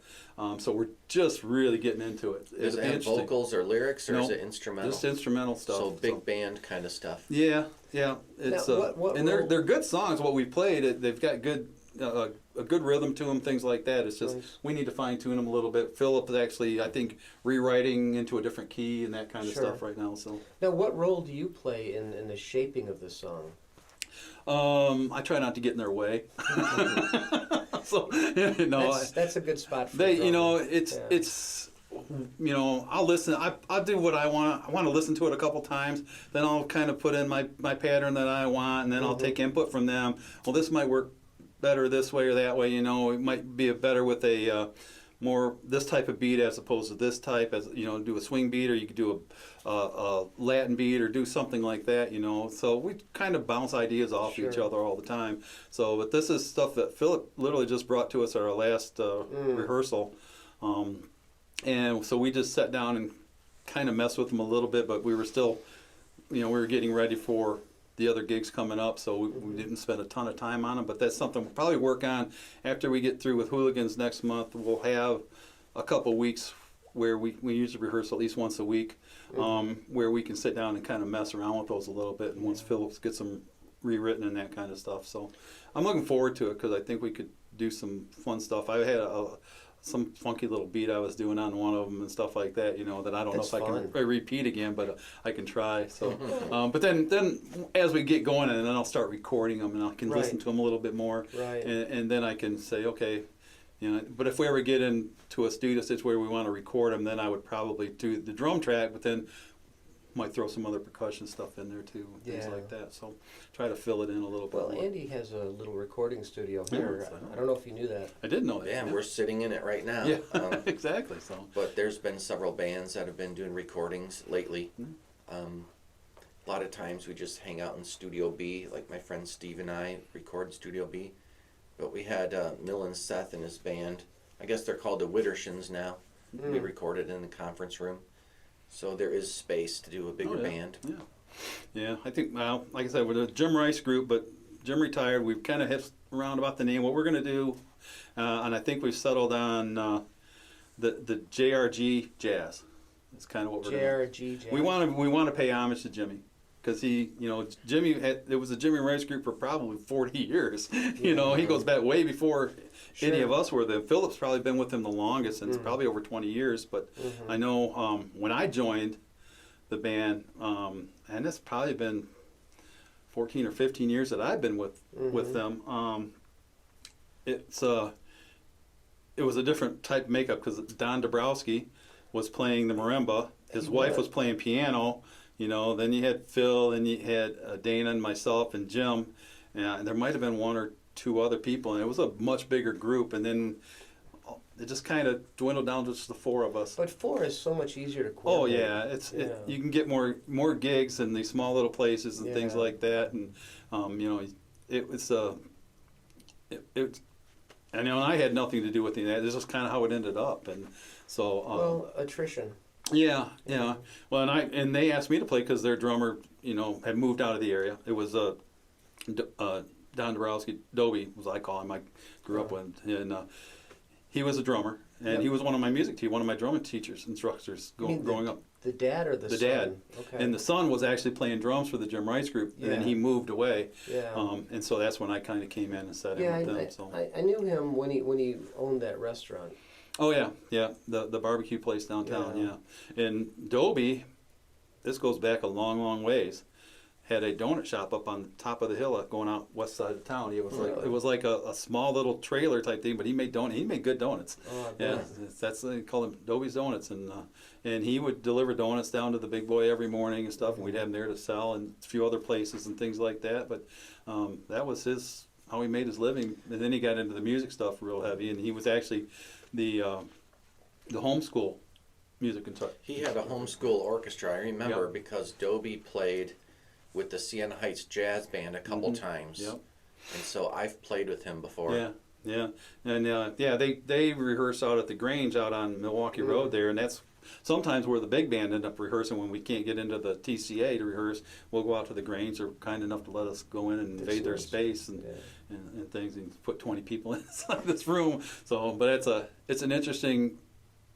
So we're just really getting into it. Does It'll it be have interesting. vocals or lyrics, or is No, it instrumental? Just instrumental stuff. So big band kind of stuff. Yeah. It's Now, what and role- they're good songs. What we played, they've got good a good rhythm to them, things like that. It's just Nice. we need to fine tune them a little bit. Philip is actually, I think, rewriting into a different key and that kind of Sure. stuff right now. So Now, what role do you play in the shaping of the song? I try not to get in their way. So That's a good spot for they, a drummer. Yeah. it's I'll listen. I'll do what I want. I want to listen to it a couple times. Then I'll kind of put in my pattern that I want, and then I'll take input from them. Well, this might work better this way or that way. It might be better with a more this type of beat as opposed to this type. As do a swing beat, or you could do a Latin beat, or do something like that. So we kind of bounce ideas off each Sure. other all the time. So, but this is stuff that Philip literally just brought to us at our last rehearsal. And so we just sat down and kind of messed with them a little bit, but we were still, we were getting ready for the other gigs coming up, so we didn't spend a ton of time on them. But that's something we'll probably work on after we get through with Hooligans next month. We'll have a couple weeks where we usually rehearse at least once a week, where we can sit down and kind of mess around with those a little bit. And once Phillips gets them rewritten and that kind of stuff. So I'm looking forward to it because I think we could do some fun stuff. I had some funky little beat I was doing on one of them and stuff like that, you know, that I don't That's know if I fun. can repeat again, but I can try. So, but then as we get going, and then I'll start recording them, and I can listen Right. to them a little bit more, Right. and then I can say, okay, you know. But if we ever get into a studio situation where we want to record them, then I would probably do the drum track, but then might throw some other percussion stuff in there too, things Yeah. like that. So try to fill it in a little bit Well, more. Andy has a little recording studio Yeah, here. so- I don't know if you knew that. I did know that. Yeah, we're sitting in it right now. Yeah, exactly. So. But there's been several bands that have been doing recordings lately. A lot of times we just hang out in Studio B, like my friend Steve and I record in Studio B. But we had Mill and Seth and his band. I guess they're called the Widdershins now. We recorded in the conference room. So there is space to do a bigger band. Yeah, yeah. I think, well, like I said, we're the Jim Rice group, but Jim retired. We've kind of hit around about the name, what we're going to do, and I think we've settled on the JRG Jazz. It's kind of what we're doing. JRG Jazz. We want to pay homage to Jimmy. Because he, you know, it was a Jimmy Rice group for probably 40 years. You know, he goes back way before any of us were there. Philip's probably been with him the longest, and it's probably over 20 years. But I know when I joined the band, and it's probably been 14 or 15 years that I've been with them. It was a different type of makeup because Don Dabrowski was playing the marimba. His wife was playing piano. You know, then you had Phil, and you had Dana and myself and Jim, and there might have been one or two other people, and it was a much bigger group. And then it just kind of dwindled down to just the four of us. But four is so much easier to Oh coordinate. yeah, you can get more gigs in these small little places and things Yeah. like that, and you know, it was and you know, I had nothing to do with that. It's just kind of how it ended up, and so Well, attrition. yeah. Well, and they asked me to play because their drummer, you know, had moved out of the area. It was Don Dabrowski, Dobie, was I call him. I grew up with him, and he was a drummer, and he was one of my music teachers, one of my drumming teachers, instructors growing up. The dad or the son? Dad. Okay. And the son was actually playing drums for the Jim Rice group, and then he moved away. Yeah. And so that's when I kind of came in and sat in Yeah, with them. So. I knew him when he owned that restaurant. Oh yeah, the barbecue place downtown. Yeah. And Dobie, this goes back a long ways. Had a donut shop up on the top of the hill going out west side of town. It was like a small little trailer type thing, but he made donuts. He made good donuts. Oh, I Yeah, bet. that's they call them Dobie's Donuts, and he would deliver donuts down to the Big Boy every morning and stuff, and we'd have them there to sell, and a few other places and things like that. But that was how he made his living, and then he got into the music stuff real heavy, and he was actually the homeschool music instructor. He had a homeschool orchestra, I remember, because Dobie played with the Siena Heights Jazz Band a couple times. Yep. And so I've played with him before. Yeah, and they rehearse out at the Grange out on Milwaukee Road there, and that's sometimes where the big band end up rehearsing when we can't get into the TCA to rehearse. We'll go out to the Grange. They're kind enough to let us go in and invade their space and things, and put 20 people inside this room. So, but it's an interesting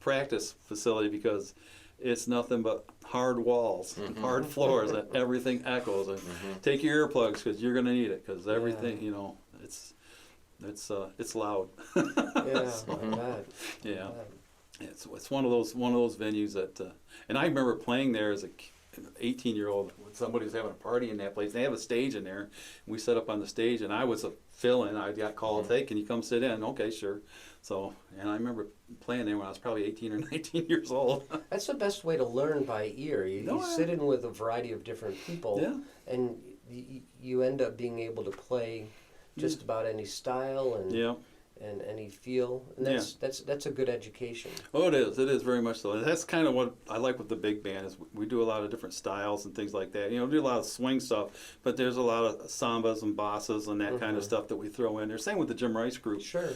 practice facility because it's nothing but hard walls, hard floors, and everything echoes. And take your earplugs because you're going to need it because everything, you know, it's loud. Yeah, So, I bet. yeah. It's one of those venues that, and I remember playing there as a 18-year-old when somebody was having a party in that place. They have a stage in there, and we set up on the stage, and I was a fill-in. I got called, hey, can you come sit in? Okay, sure. So, and I remember playing there when I was probably 18 or 19 years old. That's the best way to learn by ear. You sit in with a variety of different people, and you end up being able to play just about any style and any feel, and that's a good education. Oh, it is very much so. That's kind of what I like with the big band is we do a lot of different styles and things like that. You know, we do a lot of swing stuff, but there's a lot of sambas and bossas and that kind of stuff that we throw in there. Same with the Jim Rice group. Sure.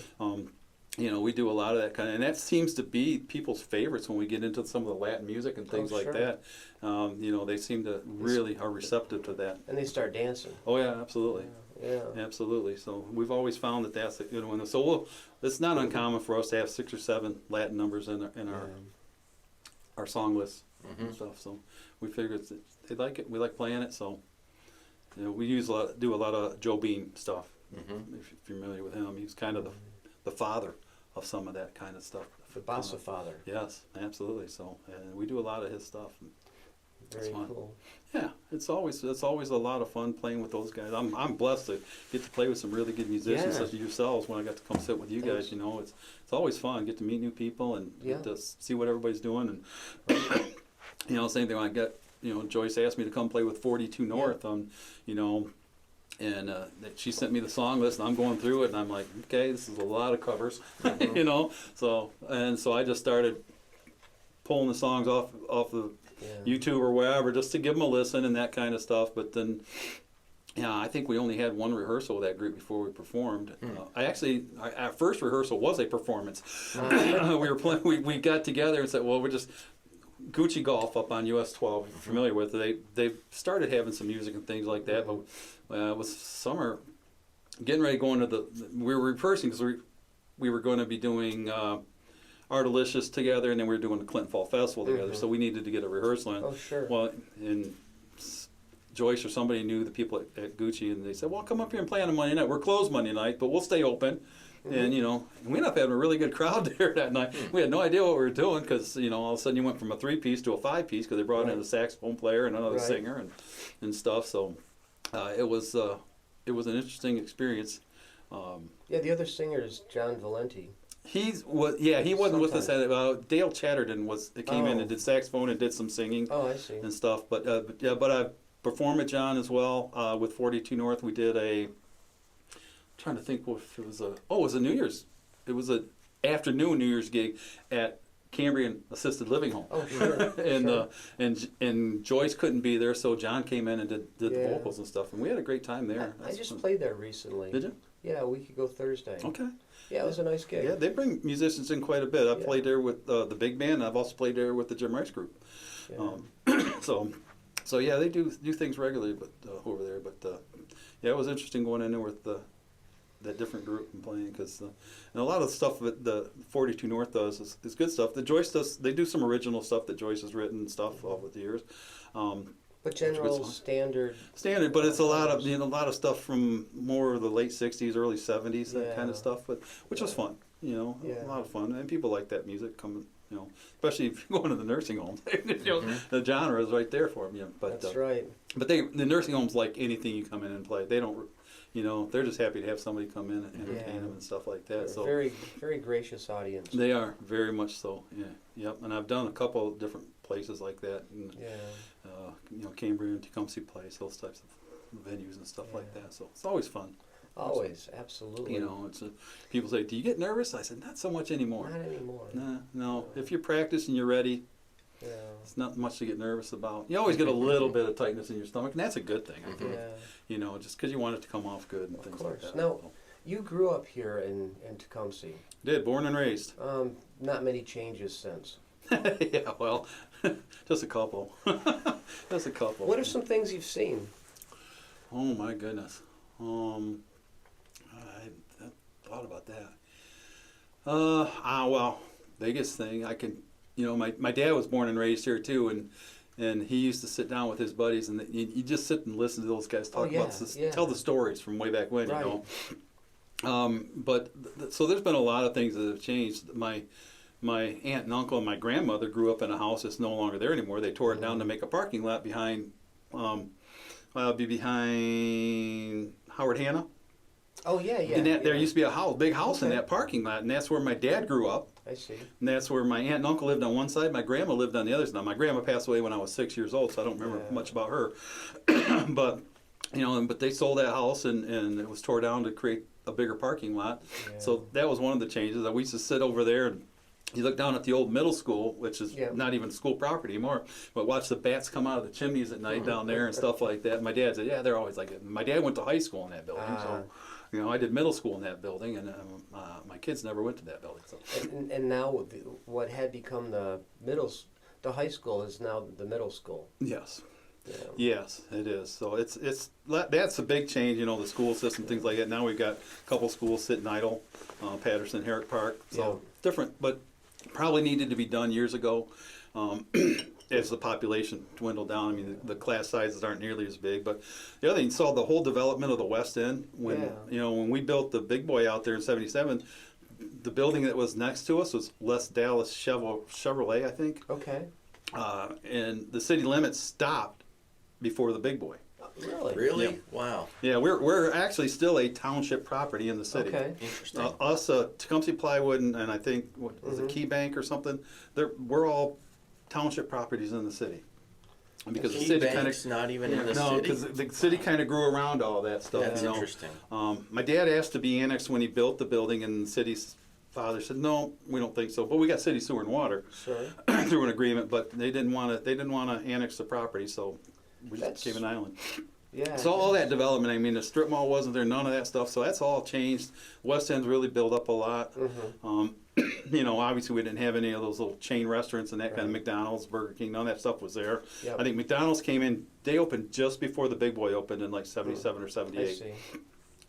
You know, we do a lot of that kind of, and that seems to be people's favorites when we get into some of the Latin music and things like that. You know, they seem to really are receptive to that. And they start dancing. Oh yeah, absolutely. Yeah. Absolutely. So we've always found that that's a good one. So it's not uncommon for us to have 6 or 7 Latin numbers in our song list and stuff. So we figured they like it. We like playing it. So you know, we do a lot of Joe Beam stuff. If you're familiar with him, he's kind of the father of some of that kind of stuff. The Bossa Father. Yes, absolutely. So, and we do a lot of his stuff. Very cool. Yeah, it's always a lot of fun playing with those guys. I'm blessed to get to play with some really good musicians such as yourselves. When I got to come sit with you guys, you know, it's always fun. Get to meet new people and get to see what everybody's doing. And you know, same thing when I got, you know, Joyce asked me to come play with 42 North. You know, and she sent me the song list, and I'm going through it, and I'm like, okay, this is a lot of covers, you know. So I just started pulling the songs off the YouTube or wherever just to give them a listen and that kind of stuff. But then, I think we only had one rehearsal with that group before we performed. Our first rehearsal was a performance. We got together and said, well, we're just Gucci Golf up on US 12. If you're familiar with it, they started having some music and things like that. But it was summer, getting ready to go into we were rehearsing because we were going to be doing Artalicious together, and then we were doing the Clinton Fall Festival together, so we needed to get a rehearsal in. Oh, sure. Well, and Joyce or somebody knew the people at Gucci, and they said, well, come up here and play on a Monday night. We're closed Monday night, but we'll stay open. And, you know, we ended up having a really good crowd there that night. We had no idea what we were doing because, you know, all of a sudden you went from a 3-piece to a 5-piece because they brought in a saxophone player and another singer and stuff. So it was an interesting experience. The other singer is John Valenti. He wasn't with us at Dale Chatterton came in and did saxophone and did some singing. Oh, I see. And stuff. But I performed with John as well with 42 North. We did I'm trying to think if it was it was an afternoon New Year's gig at Cambrian Assisted Living Home. Oh, sure. and Joyce couldn't be there, so John came in and did the vocals and stuff, and we had a great time there. I just played there recently. Did you? Yeah, a week ago Thursday. Okay. Yeah, it was a nice gig. Yeah, they bring musicians in quite a bit. I played there with the big band. I've also played there with the Jim Rice group. Yeah. So yeah, they do things regularly, but over there. But it was interesting going in there with that different group and playing because and a lot of the stuff that the 42 North does is good stuff. The Joyce does. They do some original stuff that Joyce has written and stuff over the years. But general standard, but it's a lot of stuff from more of the late '60s, early '70s, that kind of stuff. But which was fun, a lot of fun, and people like that music coming, especially if you go into the nursing homes. The genre is right there for them. But that's right. But the nursing homes like anything you come in and play. They don't, they're just happy to have somebody come in and entertain them and stuff like that. So very, very gracious audience. They are very much so. Yeah, yep. And I've done a couple of different places like that. And, Cambrian, Tecumseh Place, those types of venues and stuff like that. So it's always fun. Always, absolutely. It's people say, "Do you get nervous?" I said, "Not so much anymore." Not anymore. No. If you're practiced and you're ready, it's not much to get nervous about. You always get a little bit of tightness in your stomach, and that's a good thing, I think. Yeah. Just because you want it to come off good and things like that. Now, you grew up here in Tecumseh. Did, born and raised. Not many changes since. Yeah, well, just a couple. Just a couple. What are some things you've seen? Oh my goodness. I thought about that. Well, biggest thing I can, my dad was born and raised here too, and he used to sit down with his buddies, and you just sit and listen to those guys talk tell the stories from way back when, But so there's been a lot of things that have changed. My aunt and uncle and my grandmother grew up in a house that's no longer there anymore. They tore it down to make a parking lot behind, behind Howard Hanna. Oh, yeah. And there used to be a big house in that parking lot, and that's where my dad grew up. I see. And that's where my aunt and uncle lived on one side. My grandma lived on the other side. Now, my grandma passed away when I was 6 years old, so I don't remember much about her. But they sold that house, and it was tore down to create a bigger parking lot. Yeah. So that was one of the changes. We used to sit over there and you look down at the old middle school, which is not even school property anymore, but watch the bats come out of the chimneys at night down there and stuff like that. My dad said, they're always like it. My dad went to high school in that building, so I did middle school in that building, and my kids never went to that building. So. And now what had become the high school is now the middle school. Yes. Yeah. Yes, it is. So that's a big change, the school system, things like that. Now we've got a couple schools sitting idle, Patterson, Herrick Park, so different, but probably needed to be done years ago as the population dwindled down. I mean, the class sizes aren't nearly as big, but the other thing, you saw the whole development of the West End when we built the Big Boy out there in '77. the building that was next to us was Les Dallas Chevrolet, I think. Okay. And the city limits stopped before the Big Boy. Really? Really? Yeah. Wow. Yeah, we're actually still a township property in the city. Okay. Interesting. Us, Tecumseh Plywood, and I think what was it, Key Bank or something. We're all township properties in the city. And because the Key city kind Bank's of not even in the no, city. because the city kind of grew around all that stuff. That's you know. interesting. My dad asked to be annexed when he built the building, and the city's father said, "No, we don't think so." But we got city sewer and water Sure. through an agreement, but they didn't want to. They didn't want to annex the property, so we That's- just became an island. Yeah. So all that development, I mean, the strip mall wasn't there, none of that stuff. So that's all changed. West End's really built up a lot. You know, obviously we didn't have any of those little chain restaurants and that kind of McDonald's, Burger King, none of that stuff was there. Yep. I think McDonald's came in, they opened just before the Big Boy opened in like 77 or I 78. see.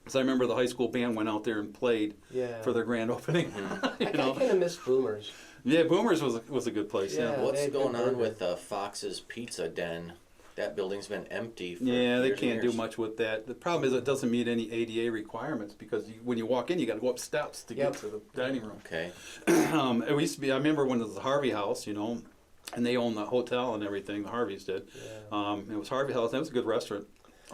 So I remember the high school band went out there and played Yeah. for their grand opening. I you know? kind of miss Boomers. Yeah, Boomers was a good place. Yeah. Yeah. What's they had going good on burger. with Fox's Pizza Den? That building's been empty for Yeah, they years and can't do years. much with that. The problem is it doesn't meet any ADA requirements because when you walk in, you got to go up steps to Yep. get to the dining room. Okay. It used to be. I remember when it was the Harvey House, you know, and they owned the hotel and everything. The Harveys did. Yeah. It was Harvey House. And it was a good restaurant.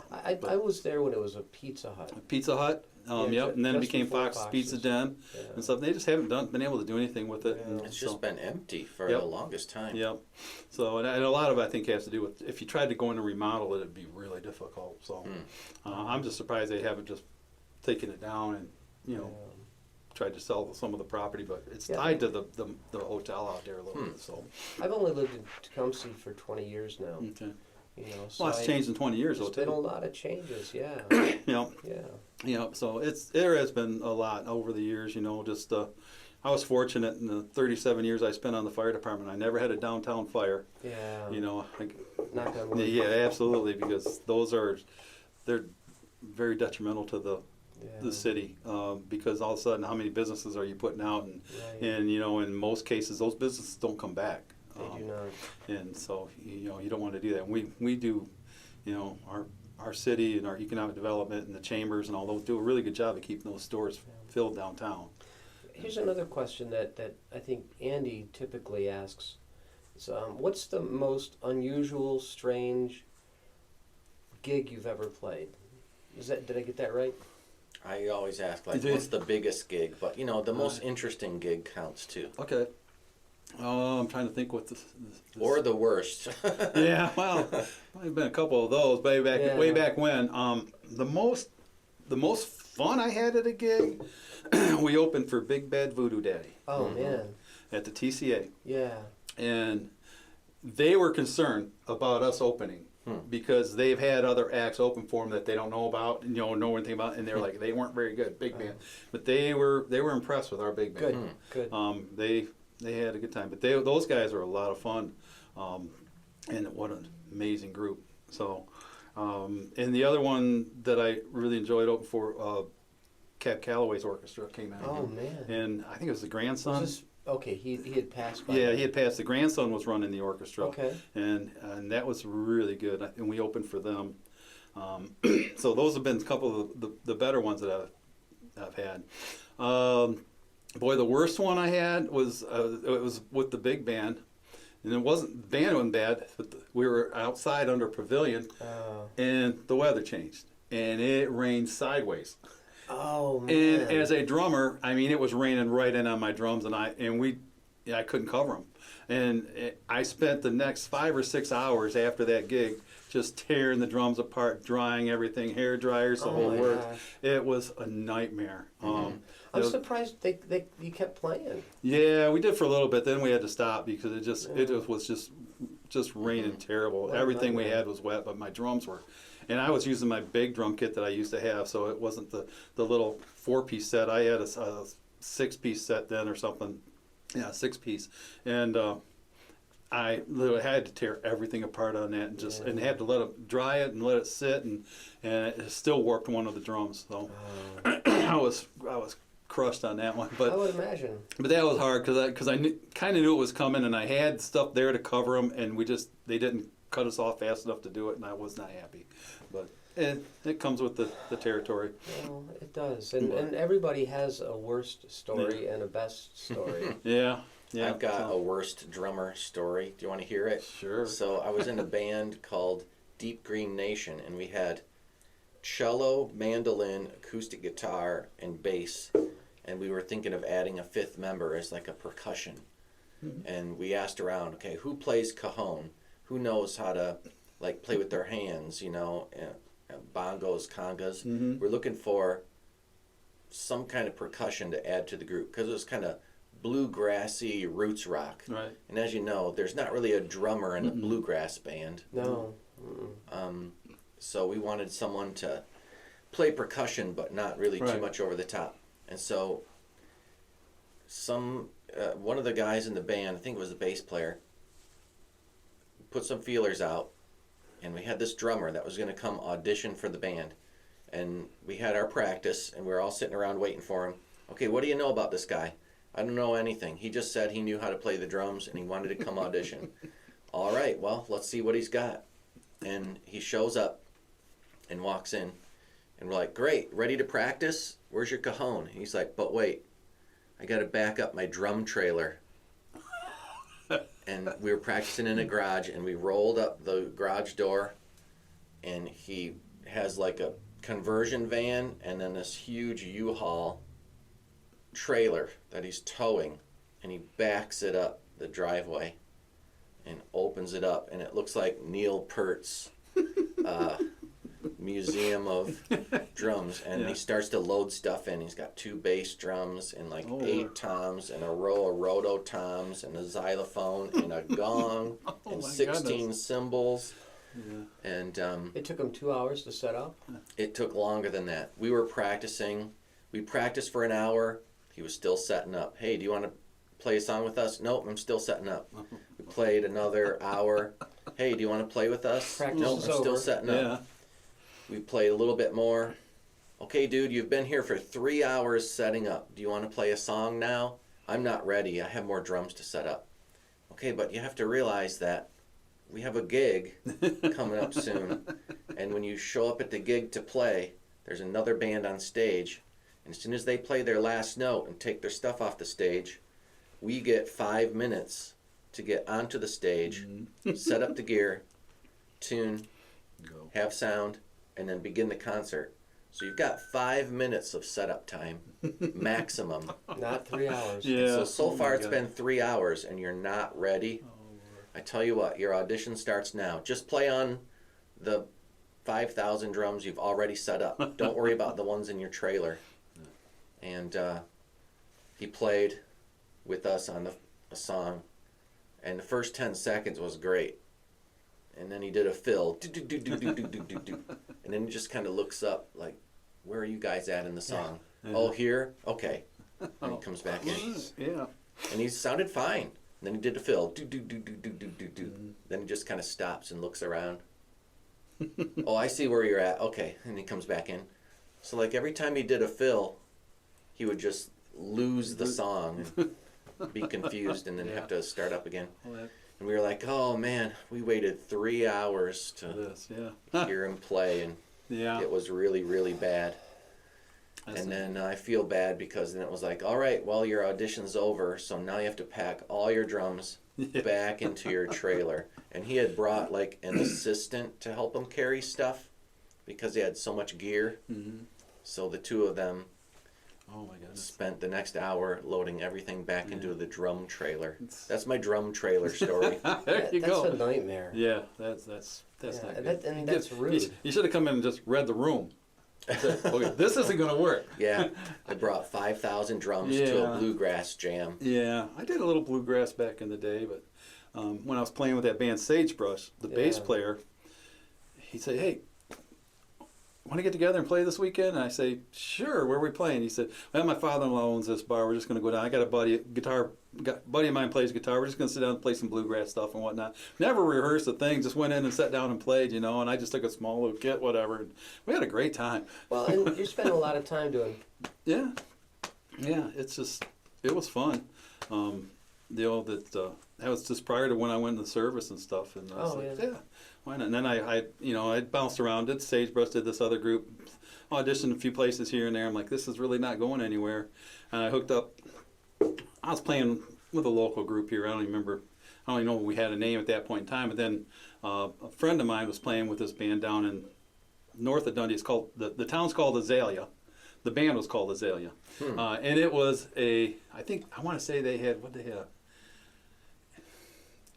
I was there when it was a Pizza Hut. Pizza Hut. Yeah, Yep, and then it just became before Fox's Pizza Fox's. Den Yeah. and stuff. They just haven't been able to do anything with it. Yeah. And It's so- just been empty for Yep. the longest time. Yep. So, and a lot of it, I think, has to do with if you tried to go in and remodel it, it'd be really difficult. So, I'm just surprised they haven't just taken it down and, you know, tried to sell some of the property. But it's Yeah. tied to the hotel out there a little bit. So, I've only lived in Tecumseh for 20 years now. okay. You know, so Well, it's changed in 20 years, though, There's been a too. lot of changes. Yeah. Yep. Yeah. Yep. So there has been a lot over the years. You know, just I was fortunate in the 37 years I spent on the fire department. I never had a downtown fire. Yeah. You know, Knock on wood. yeah, absolutely, because they're very detrimental to the city because all of a sudden, how many businesses are you putting out, Right. and you know, in most cases, those businesses don't come back. They do not. And so you know, you don't want to do that. And we do, you know, our city and our economic development and the chambers and all those do a really good job of keeping those stores filled downtown. Here's another question that I think Andy typically asks. Is, what's the most unusual, strange gig you've ever played? Did I get that right? I always ask, You like, did. what's the biggest gig? But, you know, the most interesting gig counts, too. Okay. I'm trying to think what this Or the worst. yeah, well, there's been a couple of those way back when. The most fun I had at a gig, we opened for Big Bad Voodoo Daddy Oh man. at the TCA, Yeah. and they were concerned about us opening because they've had other acts open for them that they don't know about, you know anything about, and they're like they weren't very good, big band, but they were impressed with our big band. Good. Good. They had a good time, but those guys are a lot of fun, and what an amazing group. So, and the other one that I really enjoyed opening for, Cap Calloway's orchestra came out. Oh man. And I think it was the grandson. Was this, okay, he had passed by. Yeah, then. he had passed. The grandson was running the orchestra. Okay. And that was really good, and we opened for them. So those have been a couple of the better ones that I've had. Boy, the worst one I had was it was with the big band, and the band wasn't bad, but we were outside under a pavilion, and the weather changed, and it rained sideways. Oh man. And as a drummer, I mean, it was raining right in on my drums, and I couldn't cover them, and I spent the next 5 or 6 hours after that gig just tearing the drums apart, drying everything, hair dryers, the whole my works. gosh. It was a nightmare. I'm surprised you kept playing. Yeah, we did for a little bit. Then we had to stop because it was just raining terrible. What a Everything we nightmare. had was wet, but my drums were. And I was using my big drum kit that I used to have, so it wasn't the little 4-piece set. I had a 6-piece set then or something. Yeah, 6-piece. And I literally had to tear everything apart on that and had to let it dry it and let it sit, and it still warped one of the drums. So I was crushed on that one. I But would imagine. that was hard because I kind of knew it was coming, and I had stuff there to cover them, and they didn't cut us off fast enough to do it, and I was not happy. But it comes with the territory. Well, it does, and everybody has a worst story and a best story. Yeah. I've got a worst drummer story. Do you want to hear it? Sure. So I was in a band called Deep Green Nation, and we had cello, mandolin, acoustic guitar, and bass. And we were thinking of adding a fifth member as like a percussion. And we asked around, okay, who plays cajon? Who knows how to like play with their hands, you know, bongos, congas. We're looking for some kind of percussion to add to the group because it was kind of bluegrassy roots rock. Right. And as you know, there's not really a drummer in a bluegrass band. No. So we wanted someone to play percussion, but not really too much over the top. And so one of the guys in the band, I think it was the bass player, put some feelers out, and we had this drummer that was going to come audition for the band. And we had our practice, and we were all sitting around waiting for him. Okay, what do you know about this guy? I don't know anything. He just said he knew how to play the drums, and he wanted to come audition. All right, well, let's see what he's got. And he shows up and walks in, and we're like, great, ready to practice? Where's your cajon? And he's like, but wait, I got to back up my drum trailer. And we were practicing in a garage, and we rolled up the garage door, and he has like a conversion van and then this huge U-Haul trailer that he's towing, and he backs it up the driveway and opens it up, and it looks like Neil Peart's museum of drums, and he starts to load stuff in. He's got 2 bass drums and like 8 toms and a row of roto toms and a xylophone and a gong and 16 cymbals. Yeah. And it took him 2 hours to set up? It took longer than that. We were practicing. We practiced for an hour. He was still setting up. Hey, do you want to play a song with us? Nope, I'm still setting up. We played another hour. Hey, do you want to play with us? Practice nope, is I'm still over. setting up. Yeah. We played a little bit more. Okay, dude, you've been here for 3 hours setting up. Do you want to play a song now? I'm not ready. I have more drums to set up. Okay, but you have to realize that we have a gig coming up soon. And when you show up at the gig to play, there's another band on stage. And as soon as they play their last note and take their stuff off the stage, we get 5 minutes to get onto the stage, set up the gear, tune, have sound, and then begin the concert. So you've got 5 minutes of setup time, maximum. Not 3 hours. Yeah. So far it's been 3 hours, and you're not ready. I tell you what, your audition starts now. Just play on the 5,000 drums you've already set up. Don't worry about the ones in your trailer. And he played with us on a song, and the first 10 seconds was great. And then he did a fill, and then he just kind of looks up like, where are you guys at in the song? Oh, here? Okay. And he comes back in. Yeah. And he sounded fine. And then he did a fill, Then he just kind of stops and looks around. Oh, I see where you're at. Okay. And he comes back in. So like every time he did a fill, he would just lose the song and be confused and then have to start up again. And we were like, oh man, we waited 3 hours to hear him play, and it was really, really bad. And then I feel bad because then it was like, all right, well, your audition's over, so now you have to pack all your drums back into your trailer. And he had brought like an assistant to help him carry stuff because he had so much gear. So the two of them spent the next hour loading everything back into the drum trailer. That's my drum trailer story. There you go. That's a nightmare. Yeah, that's not good. And that's rude. You should have come in and just read the room. Okay, this isn't going to work. Yeah, I brought 5,000 drums to a bluegrass jam. Yeah, I did a little bluegrass back in the day, but when I was playing with that band Sagebrush, the bass player, he said, hey, want to get together and play this weekend? And I say, sure, where are we playing? He said, well, my father-in-law owns this bar. We're just going to go down. I got a buddy of mine plays guitar. We're just going to sit down and play some bluegrass stuff and whatnot. Never rehearsed a thing. Just went in and sat down and played, and I just took a small little kit, whatever. And we had a great time. Well, and you spend a lot of time doing... Yeah, it was fun. that was just prior to when I went into the service and stuff, and I was yeah, why not? And then I bounced around, did Sagebrush, did this other group, auditioned a few places here and there. I'm like, this is really not going anywhere, and I hooked up. I was playing with a local group here. I don't even know if we had a name at that point in time, but then a friend of mine was playing with this band down in north of Dundee. It's called the town's called Azalea. The band was called Azalea, and it was I want to say they had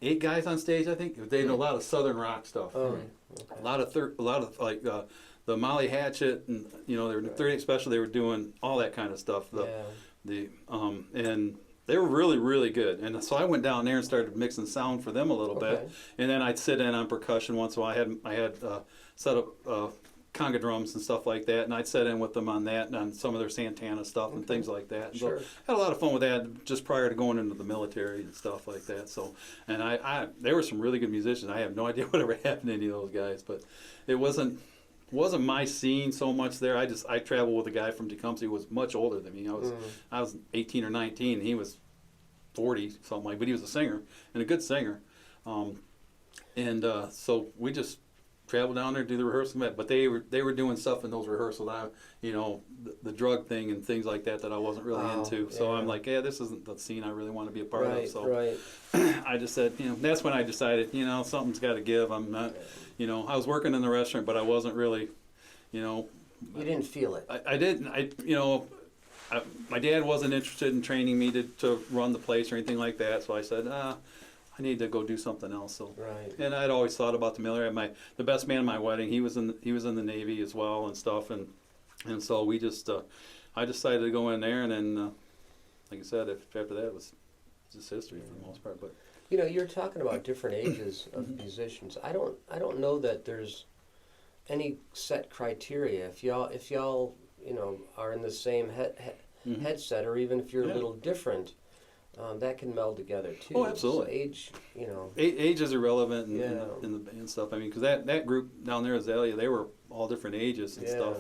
8 guys on stage. I think they did a lot of southern rock stuff. Okay. A lot of like the Molly Hatchet, and they were 38 Special. They were doing all that kind of stuff. And they were really, really good. And so I went down there and started mixing sound for them a little bit. And then I'd sit in on percussion once in a while. I had set up conga drums and stuff like that, and I'd sit in with them on that and on some of their Santana stuff and things like that. And Sure. so I had a lot of fun with that just prior to going into the military and stuff like that. So, and there were some really good musicians. I have no idea whatever happened to any of those guys, but it wasn't my scene so much there. I traveled with a guy from Tecumseh who was much older than me. I was 18 or 19, and he was 40 something like. But he was a singer and a good singer, so we just traveled down there to do the rehearsal. But they were doing stuff in those rehearsals. The drug thing and things like that I wasn't really into. So I'm like, yeah, this isn't the scene I really want to be a part of. So I just said, that's when I decided, something's got to give. I'm not. I was working in the restaurant, but I wasn't really, You didn't feel it. I didn't. My dad wasn't interested in training me to run the place or anything like that. So I said, I need to go do something else. So, and I'd always thought about the military. The best man at my wedding, he was in the Navy as well and stuff. And so we just, I decided to go in there, and then, like I said, after that it was just history for the most part. But. You're talking about different ages of musicians. I don't know that there's any set criteria. If y'all are in the same headset, or even if you're a little different, that can meld together too. Oh, absolutely. So age, age is irrelevant in the band stuff. I mean, because that group down there, Azalea, they were all different ages and stuff.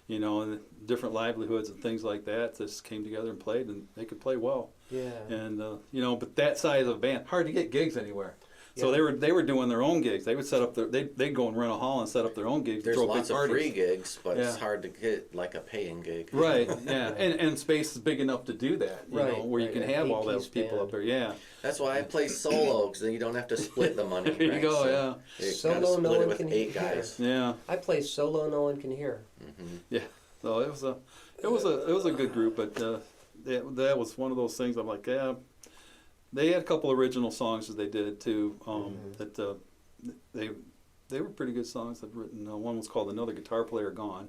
And different livelihoods and things like that. Just came together and played, and they could play well. Yeah. And but that size of a band, hard to get gigs anywhere. So they were doing their own gigs. They would set up they'd go and rent a hall and set up their own gigs. There's lots of free gigs, but it's hard to get like a paying gig. Right. Yeah. and space is big enough to do that. Where you can have all those people up there. Yeah. That's why I play solo, because then you don't have to split the money. There you go. You solo, no one with can 8 guys. Yeah. I play solo, no one can hear. Mm-hmm. Yeah. So it was a good group, but that was one of those things. I'm like, yeah. They had a couple original songs that they did too. That they were pretty good songs. I've written. One was called "Another Guitar Player Gone."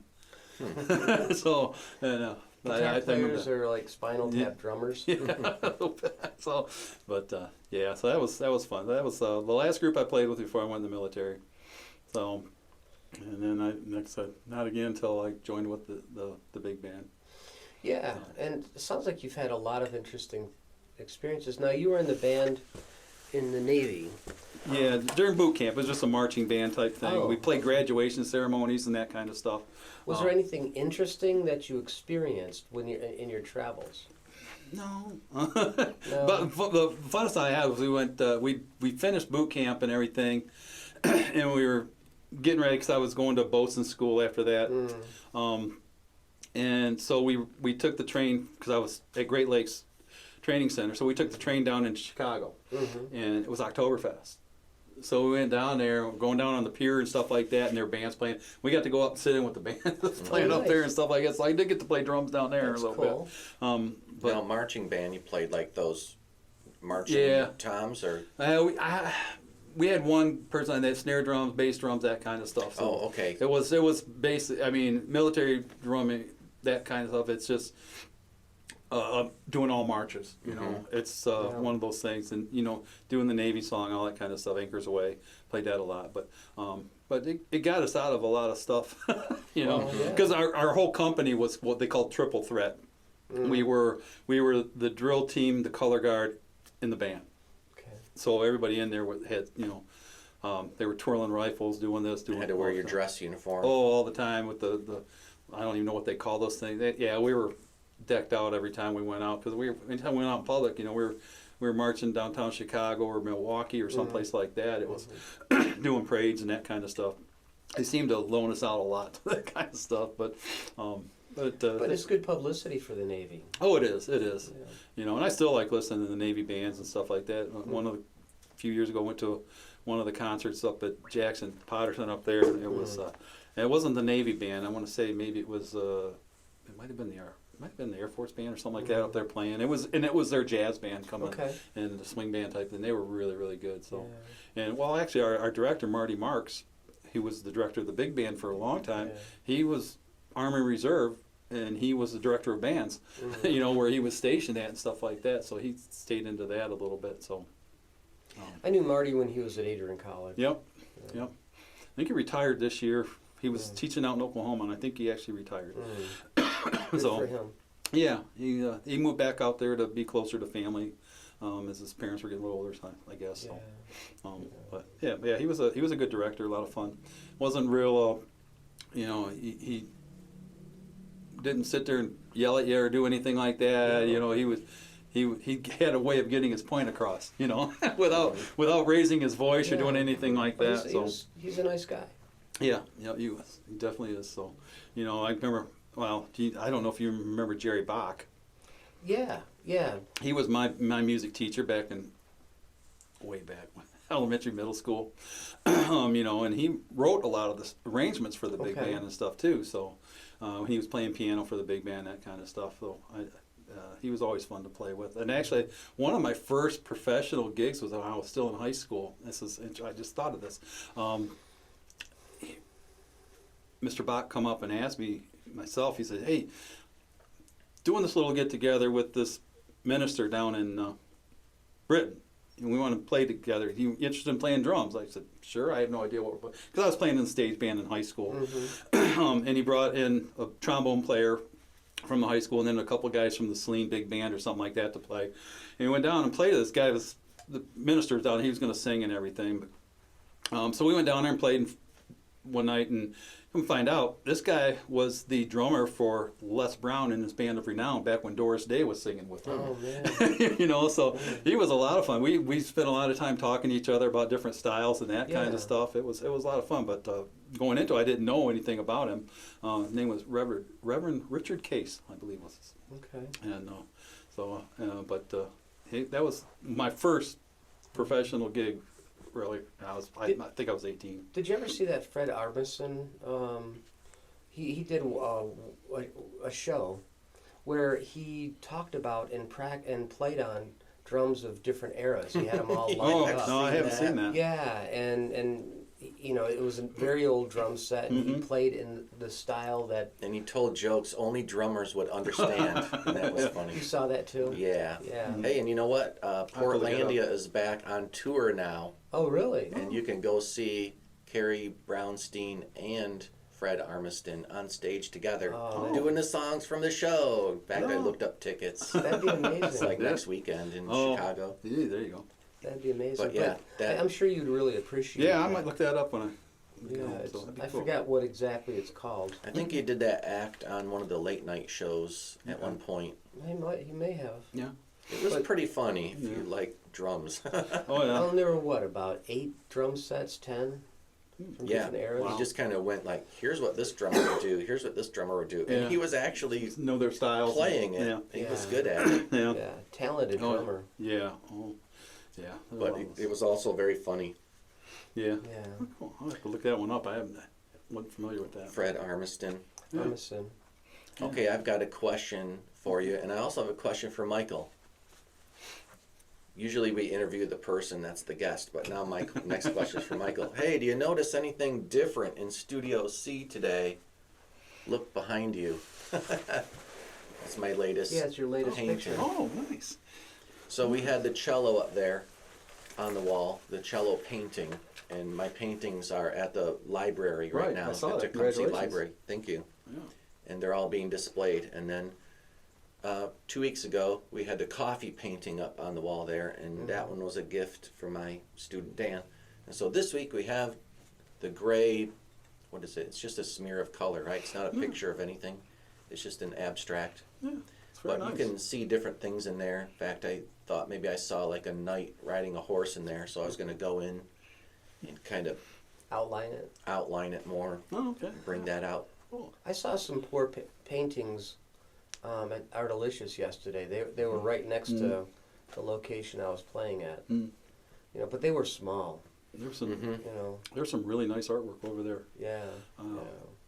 So Guitar players are like Spinal Tap drummers. Yeah. So that was fun. That was the last group I played with before I went in the military. So, and then not again until I joined with the big band. Yeah, and it sounds like you've had a lot of interesting experiences. Now, you were in the band in the Navy. Yeah, during boot camp. It was just a marching band type thing. We played graduation ceremonies and that kind of stuff. Was there anything interesting that you experienced when you in your travels? No. But the funnest I had was we went. We finished boot camp and everything, and we were getting ready because I was going to boatswain school after that. And so we took the train because I was at Great Lakes Training Center. So we took the train down into Chicago, and it was Oktoberfest. So we went down there, going down on the pier and stuff like that, and their band's playing. We got to go up and sit in with the band that's playing up there and stuff like that. So I did get to play drums down there a little bit. But now, marching band, you played like those marching toms, or we had one person on that, snare drums, bass drums, that kind of stuff. So okay. It was basic. I mean, military drumming, that kind of stuff. It's just doing all marches. You know, it's one of those things, and doing the Navy song, all that kind of stuff. Anchors Away, played that a lot, but it got us out of a lot of stuff. Because our whole company was what they called triple threat. We were the drill team, the color guard, and the band. So everybody in there had, they were twirling rifles, doing this, doing. You had to wear your dress uniform. Oh, all the time with the I don't even know what they call those things. We were decked out every time we went out, because anytime we went out in public, we we were marching downtown Chicago or Milwaukee or someplace like that. It was doing parades and that kind of stuff. They seemed to loan us out a lot, that kind of stuff. But it's good publicity for the Navy. Oh, it is. It is. Yeah. You know, and I still like listening to the Navy bands and stuff like that. A few years ago, went to one of the concerts up at Jackson Potterson up there. And it was. It wasn't the Navy band. I want to say maybe it was. It might have been the Air Force band or something like that up there playing. It was their jazz band coming and the swing band type, and they were really, really good. So, and well, actually, our director Marty Marks, he was the director of the big band for a long time. He was Army Reserve, and he was the director of bands. You know, where he was stationed at and stuff like that. So he stayed into that a little bit. So, I knew Marty when he was at Adrian College. Yep. I think he retired this year. He was teaching out in Oklahoma, and I think he actually retired. Good for him. Yeah, he moved back out there to be closer to family, as his parents were getting a little older, I guess. So. But yeah, he was a good director, a lot of fun. Wasn't real, he didn't sit there and yell at you or do anything like that. You know, he had a way of getting his point across. You know, without raising his voice or doing anything like that. He's a nice guy. Yeah, he was. He definitely is. So, you know, I remember. Well, I don't know if you remember Jerry Bach. Yeah. He was my music teacher way back when elementary, middle school. You know, and he wrote a lot of the arrangements for the big band and stuff too. So, he was playing piano for the big band, that kind of stuff. So, he was always fun to play with. And actually, one of my first professional gigs was when I was still in high school. I just thought of this. Mr. Bach come up and asked me, myself, he said, hey, doing this little get-together with this minister down in Britain, and we want to play together. You interested in playing drums? I said, sure. I had no idea what we're playing, because I was playing in the stage band in high school. And he brought in a trombone player from the high school, and then a couple guys from the Tecumseh Big Band or something like that to play. And we went down and played. This guy was, the minister was down, he was going to sing and everything. So we went down there and played one night, and come find out, this guy was the drummer for Les Brown in his Band of Renown back when Doris Day was singing with him. Oh, man. You know, so he was a lot of fun. We spent a lot of time talking to each other about different styles and that kind of stuff. It was a lot of fun, but going into it, I didn't know anything about him. His name was Reverend Richard Case, I believe was his. Okay. And that was my first professional gig. Really, I think I was 18. Did you ever see that Fred Armisen? He did a show where he talked about and played on drums of different eras. He had them all lined up. No, I haven't seen that. Yeah, and you know, it was a very old drum set, and he played in the style that... And he told jokes only drummers would understand, and that was funny. You saw that too? Yeah. Yeah. Hey, and you know what? Portlandia is back on tour now. Oh, really? And you can go see Carrie Brownstein and Fred Armisen on stage together, doing the songs from the show. In fact, I looked up tickets. That'd be amazing. It's like next weekend in Chicago. Yeah, there you go. That'd be amazing. But yeah, I'm sure you'd really appreciate I might look that up when I forgot what exactly it's called. I think he did that act on one of the late night shows at one point. He may have. Yeah. It was pretty funny if you like drums. Oh, yeah. Well, there were about 8 drum sets, 10 from different eras? He just kind of went like, here's what this drummer would do, here's what this drummer would do. And he was actually know their styles, playing it. He was good at it. Yeah, talented drummer. Yeah. Oh, yeah. But it was also very funny. Yeah. Cool. I'll have to look that one up. I wasn't familiar with that. Fred Armisen. Armisen. Okay, I've got a question for you, and I also have a question for Michael. Usually we interview the person that's the guest, but now my next question is for Michael. Hey, do you notice anything different in Studio C today? Look behind you. That's my latest Yeah, it's your latest painting. picture. Oh, nice. So we had the cello up there on the wall, the cello painting, and my paintings are at the library right now. I saw at that. Tecumseh Congratulations. Library. Thank you. Yeah. And they're all being displayed. And then 2 weeks ago, we had the coffee painting up on the wall there, and that one was a gift for my student Dan. And so this week we have the gray, what is it? It's just a smear of color, right? It's not a picture of anything. It's just an abstract. Yeah, it's very But nice. you can see different things in there. In fact, I thought maybe I saw like a knight riding a horse in there, so I was going to go in and kind of Outline it. outline it more, Oh, okay. bring that out. Cool. I saw some poor paintings at Artelicious yesterday. They were right next to the location I was playing at. Mm. You know, but they were small. There's some Mm-hmm. You know, there's some really nice artwork over there. yeah.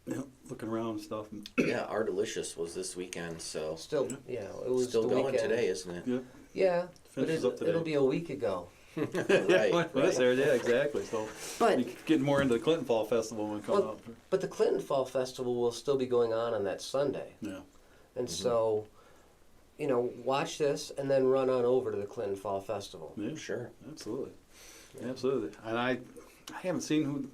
Yeah, looking around and stuff. And, Yeah, Artelicious was this weekend, so Still, yeah, it was still the going weekend. today, isn't it? yeah. Yeah, but Finishes up today. it'll be a week ago. Right, Well, that's there. Yeah, exactly. So But you're getting more into the Clinton Fall Festival when it comes Well- up. but the Clinton Fall Festival will still be going on that Sunday, Yeah. and so, you know, watch this and then run on over to the Clinton Fall Festival. Yeah. Sure. Absolutely. Absolutely. And I haven't seen who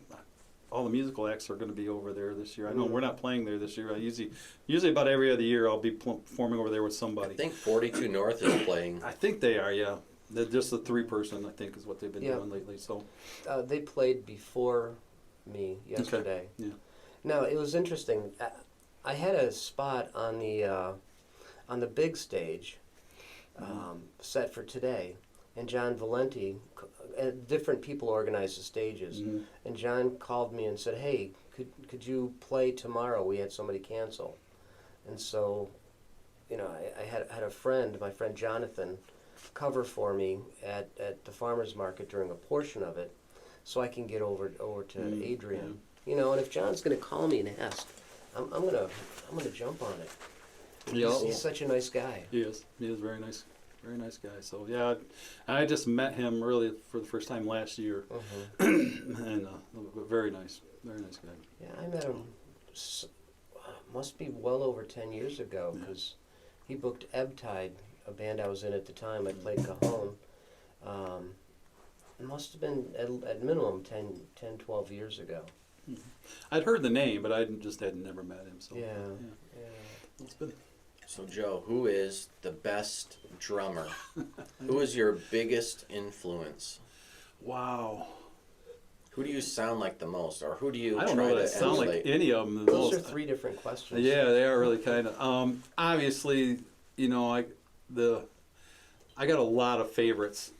all the musical acts are going to be over there this year. I know we're not playing there this year. I usually about every other year I'll be performing over there with I somebody. think 42 North is playing. I think they are. Yeah. They're just a 3-person. I think is what they've been Yeah. doing lately. So They played before me yesterday. yeah. Now it was interesting. I had a spot on the big stage set for today, and John Valenti, different people organized the stages, Mhm. and John called me and said, "Hey, could you play tomorrow? We had somebody cancel," and so, you know, I had a friend, my friend Jonathan, cover for me at the farmers market during a portion of it, so I can get over to Adrian. You know, and if John's going to call me and ask, I'm gonna jump on it. Yeah. He's such a nice guy. He is very nice. Very nice guy. So yeah, I just met him really for the first time last year, and very nice guy. Yeah, I met him. Must be well over 10 years ago, because he booked Ebb Tide, a band I was in at the time. I played cajon. It must have been at minimum 10, 12 years ago. I'd heard the name, but I just had never met him. So Yeah. it's been. So Joe, who is the best drummer? Who is your biggest influence? Wow. Who do you sound like the most, or who do you I don't try know to that sound like emulate? any of them. Those are 3 different questions. Yeah, they are really kind of. Obviously, you know, I got a lot of favorites.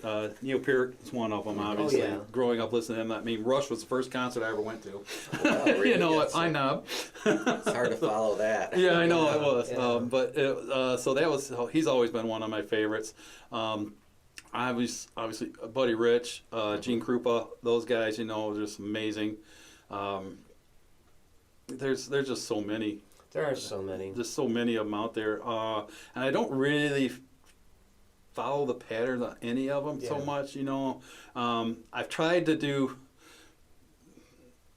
Neil Peart is one of them, obviously. yeah. Growing up listening to him, I mean, Rush was the first concert I ever went to. Wow, really? You know, That's I know. It's hard to follow that. Yeah, I know it was. Yeah. So that was. He's always been one of my favorites. Obviously, Buddy Rich, Gene Krupa, those guys. You know, just amazing. There's just so many. There are so many. There's so many of them out there, and I don't really follow the pattern on any of them so Yeah. much. You know, I've tried to do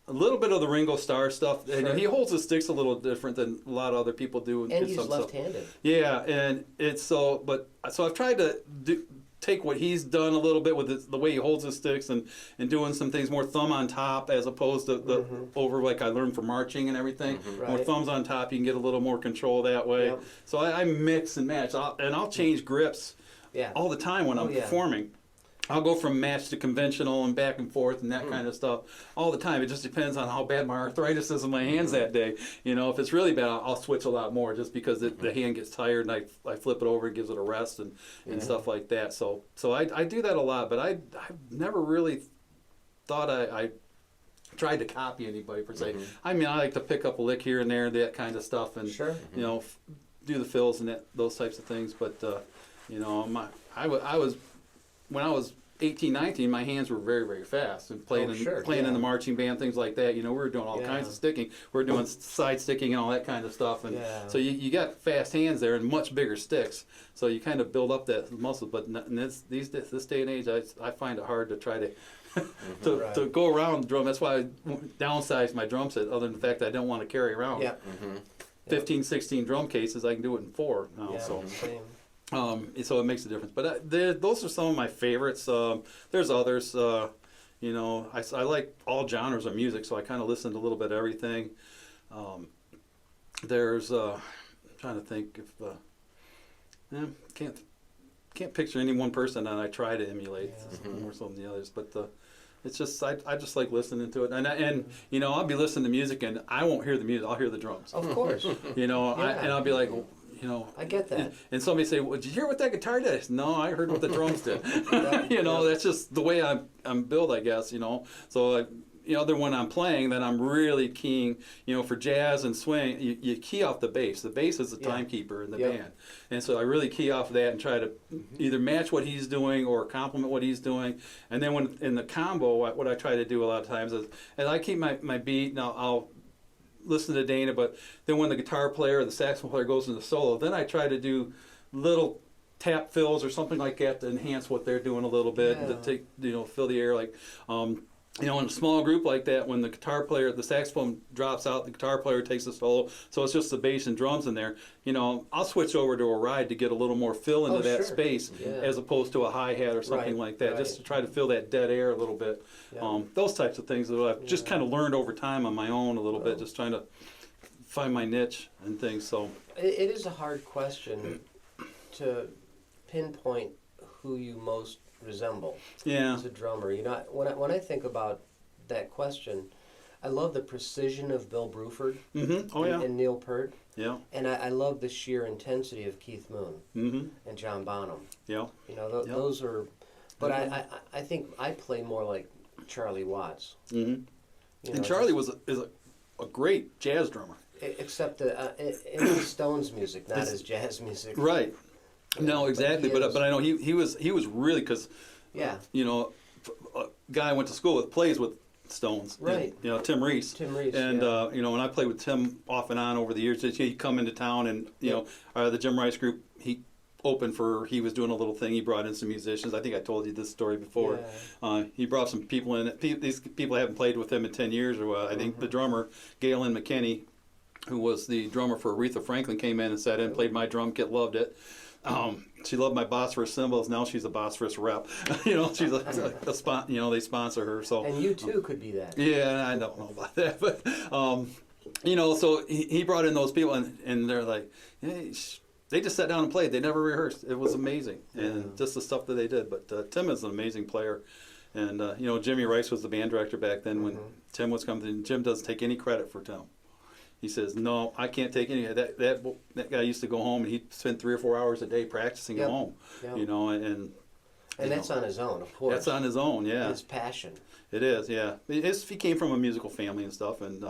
a little bit of the Ringo Starr stuff, and Sure. he holds his sticks a little different than a lot of other people do. And in he's some stuff. left-handed. Yeah, and it's so I've tried to take what he's done a little bit with the way he holds his sticks and doing some things more thumb on top as opposed to the over like I learned from marching and everything. More Right. thumbs on top, you can get a little more control that way. Yep. So I mix and match, I'll change grips Yeah. all the time when I'm yeah. performing. I'll go from match to conventional and back and forth and that Hmm. kind of stuff all the time. It just depends on how bad my arthritis is in my hands that day. You know, if it's really bad, I'll switch a lot more just because the hand gets tired and I flip it over and gives it a rest and stuff like that. So I do that a lot, but I've never really thought I tried to copy anybody per se. I mean, I like to pick up a lick here and there, that kind of stuff, and Sure. you know, do the fills and those types of things. But you know, when I was 18, 19, my hands were very, very fast and playing in the marching band, things like that. You know, we were doing all kinds of sticking. We were doing side sticking and all that kind of stuff. And so you got fast hands there and much bigger sticks. So you kind of build up that muscle. But in this day and age, I find it hard to try to to go around the drum. That's why I downsized my drum set, other than the fact that I don't want to carry around 15, 16 drum cases. I can do it in 4 now. Yeah, So. same. So it makes a difference. But those are some of my favorites. There's others. You know, I like all genres of music, so I kind of listen to a little bit of everything. There's I'm trying to think if can't picture any one person that I try to emulate more so than the others. But it's just I just like listening to it, and you know, I'll be listening to music and I won't hear the music. I'll hear the drums. Of course. You know, Yeah. and I'll be like, I get that. And somebody say, "Well, did you hear what that guitar did?" I said, "No, I heard what the drums did." That's just the way I'm built, I guess. So. Then when I'm playing, then I'm really keying, for jazz and swing, you key off the bass. The bass is the timekeeper in the band. And so I really key off that and try to either match what he's doing or complement what he's doing. And then when in the combo, what I try to do a lot of times is I keep my beat, and I'll listen to Dana, but then when the guitar player or the saxophone player goes into solo, then I try to do little tap fills or something like that to enhance what they're doing a little bit, and to take, fill the air, like, in a small group like that, when the guitar player, the saxophone drops out, the guitar player takes a solo, so it's just the bass and drums in there. I'll switch over to a ride to get a little more fill into that space, as opposed to a hi-hat or something like that, just to try to fill that dead air a little bit. Those types of things that I've just kind of learned over time on my own a little bit, just trying to find my niche and things. So it is a hard question to pinpoint who you most resemble as a drummer. When I think about that question, I love the precision of Bill Bruford and Neil Peart. And I love the sheer intensity of Keith Moon and John Bonham. Those are. But I think I play more like Charlie Watts. And Charlie is a great jazz drummer. Except in his Stones music, not his jazz music. Right. No, exactly, but I know he was really, because a guy I went to school with plays with Stones, right? Tim Reese, and when I played with Tim off and on over the years, he'd come into town, and the Jim Rice group, he was doing a little thing. He brought in some musicians. I think I told you this story before. He brought some people in. These people haven't played with him in 10 years or what. I think the drummer Galen McKinney, who was the drummer for Aretha Franklin, came in and sat in, played my drum kit, loved it. She loved my Bosphorus cymbals. Now she's a Bosphorus rep. She's a they sponsor her. So. And you too could be that. Yeah, I don't know about that, but so he brought in those people, and they're like, hey, they just sat down and played. They never rehearsed. It was amazing, and just the stuff that they did. But Tim is an amazing player, and Jimmy Rice was the band director back then when Tim was coming in. Jim doesn't take any credit for Tim. He says, "No, I can't take any." That guy used to go home and he'd spend 3 or 4 hours a day practicing at home. And that's on his own, of course. That's on his own, yeah. His passion. It is, yeah. He came from a musical family and stuff, and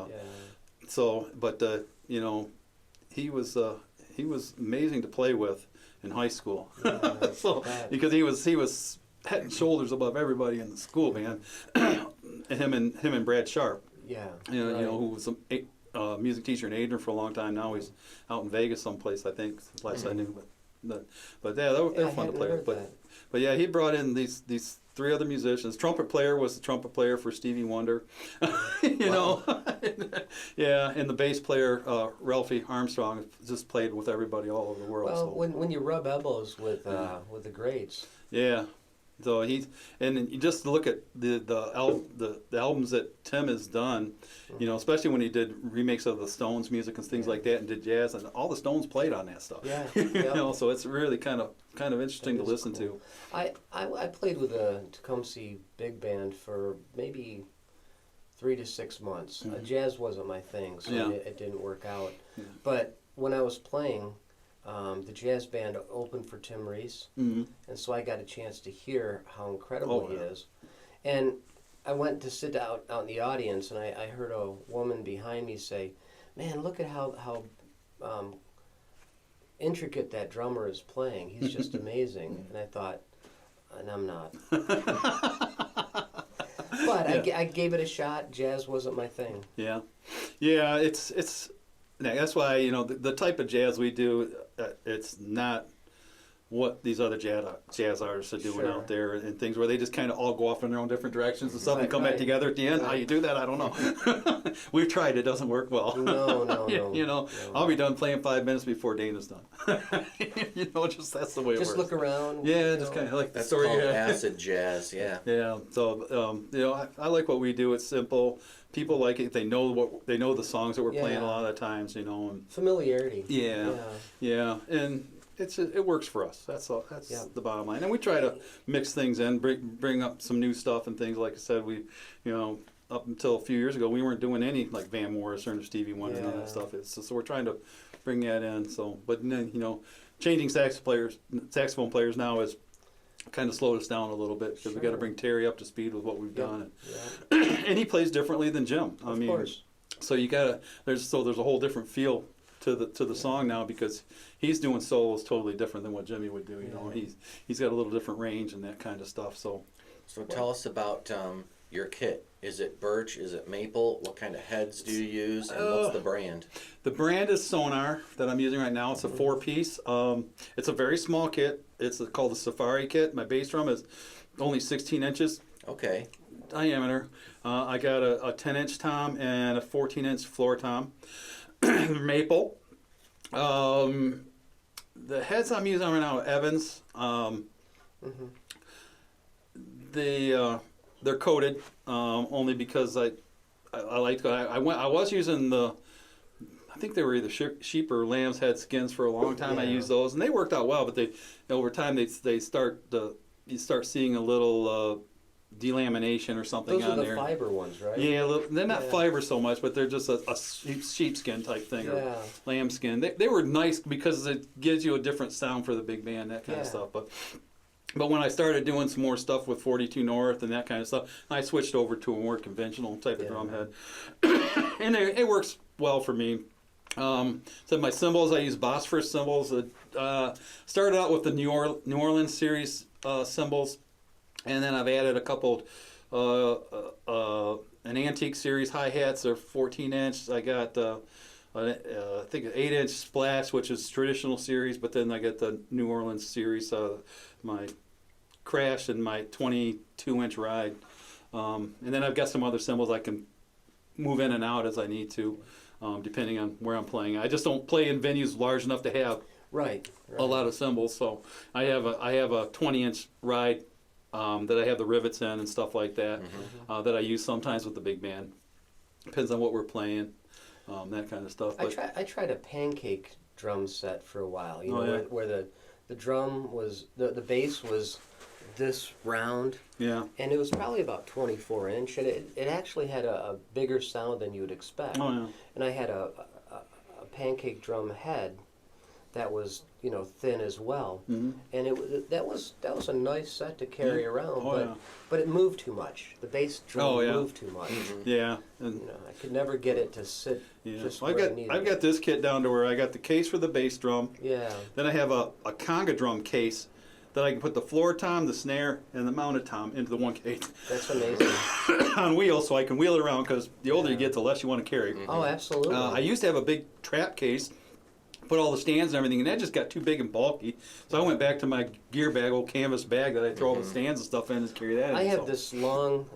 he was amazing to play with in high school. Because he was head and shoulders above everybody in the school band. him and Brad Sharp. Yeah. Who was a music teacher in Adrian for a long time. Now he's out in Vegas someplace, I think, last I knew. But yeah, they're fun to play with. But yeah, he brought in these 3 other musicians. Trumpet player was the trumpet player for Stevie Wonder. Yeah, and the bass player Ralphie Armstrong just played with everybody all over the world. Well, when you rub elbows with the greats. Yeah. So and you just look at the albums that Tim has done, especially when he did remakes of the Stones music and things like that, and did jazz, and all the Stones played on that stuff. Yeah. So it's really kind of interesting to listen to. I played with a Tecumseh Big Band for maybe 3 to 6 months. Jazz wasn't my thing, so it didn't work out. But when I was playing, the jazz band opened for Tim Reese, and so I got a chance to hear how incredible he is. And I went to sit out in the audience, and I heard a woman behind me say, "Man, look at how intricate that drummer is playing. He's just amazing." And I thought, and I'm not. But I gave it a shot. Jazz wasn't my thing. Yeah, it's. That's why the type of jazz we do, it's not what these other jazz artists are doing out there, and things where they just kind of all go off in their own different directions and stuff and come back together at the end. How you do that, I don't know. We've tried; it doesn't work well. No. I'll be done playing 5 minutes before Dana's done. Just that's the way it works. Just look around. Yeah, just kind of like the that's story. Called acid jazz. Yeah. Yeah. So I like what we do. It's simple. People like it. They know the songs that we're playing a lot of the times. And familiarity. Yeah. And it works for us. That's the bottom line. And we try to mix things in, bring up some new stuff and things. Like I said, we up until a few years ago, we weren't doing any like Van Morrison or Stevie Wonder and all Yeah. that stuff. So we're trying to bring that in. So, but then, changing saxophone players now is kind of slowed us down a little bit because we got to bring Terry up to speed with what we've done. Yeah. And he plays differently than Jim. Of course. So there's a whole different feel to the song now because he's doing solos totally different than what Jimmy would do. He's got a little different range and that kind of stuff. So tell us about your kit. Is it birch? Is it maple? What kind of heads do you use? And what's the brand? The brand is Sonar that I'm using right now. It's a 4-piece. It's a very small kit. It's called the Safari kit. My bass drum is only 16 inches Okay. diameter. I got a 10-inch tom and a 14-inch floor tom. Maple. The heads I'm using right now are Evans. They're coated only because I was using I think they were either sheep or lamb's head skins for a long time. Yeah. I used those and they worked out well, but over time you start seeing a little delamination or something Those are on the there. fiber ones, right? Yeah, they're not Yeah. fiber so much, but they're just a sheepskin type thing Yeah. or lambskin. They were nice because it gives you a different sound for the big band, that kind of Yeah. stuff. But when I started doing some more stuff with 42 North and that kind of stuff, I switched over to a more conventional type of Yeah. drum head, and it works well for me. So my cymbals, I use Bosphorus cymbals. Started out with the New Orleans series cymbals, and then I've added a couple, an antique series hi-hats. They're 14-inch. I got I think an 8-inch Splash, which is traditional series, but then I got the New Orleans series, my Crash and my 22-inch Ride. And then I've got some other cymbals I can move in and out as I need to, depending on where I'm playing. I just don't play in venues large enough to have Right. a lot of cymbals. So I have a 20-inch Ride that I have the rivets in and stuff like that, that I use sometimes with the big band. Depends on what we're playing. That kind of stuff. I tried a pancake drum set for a while. Oh, yeah. Where the drum was the bass was this round, Yeah. and it was probably about 24-inch, and it actually had a bigger sound than you would expect. Oh, yeah. And I had a pancake drum head that was thin as well, Mm-hmm. and that was a nice set to carry around, Oh, yeah. but it moved too much. The bass drum Oh, yeah. moved too much. Yeah. And I could never get it to sit just Well, where I needed I've it. got this kit down to where I got the case for the bass drum. Yeah. Then I have a conga drum case that I can put the floor tom, the snare, and the mounted tom into the one case That's amazing. on wheels, so I can wheel it around. Because the older you get, the less you want to carry. Oh, absolutely. I used to have a big trap case, put all the stands and everything, and that just got too big and bulky. So I went back to my gear bag, old canvas bag that I throw all the stands and stuff in and carry that in. I have so. this long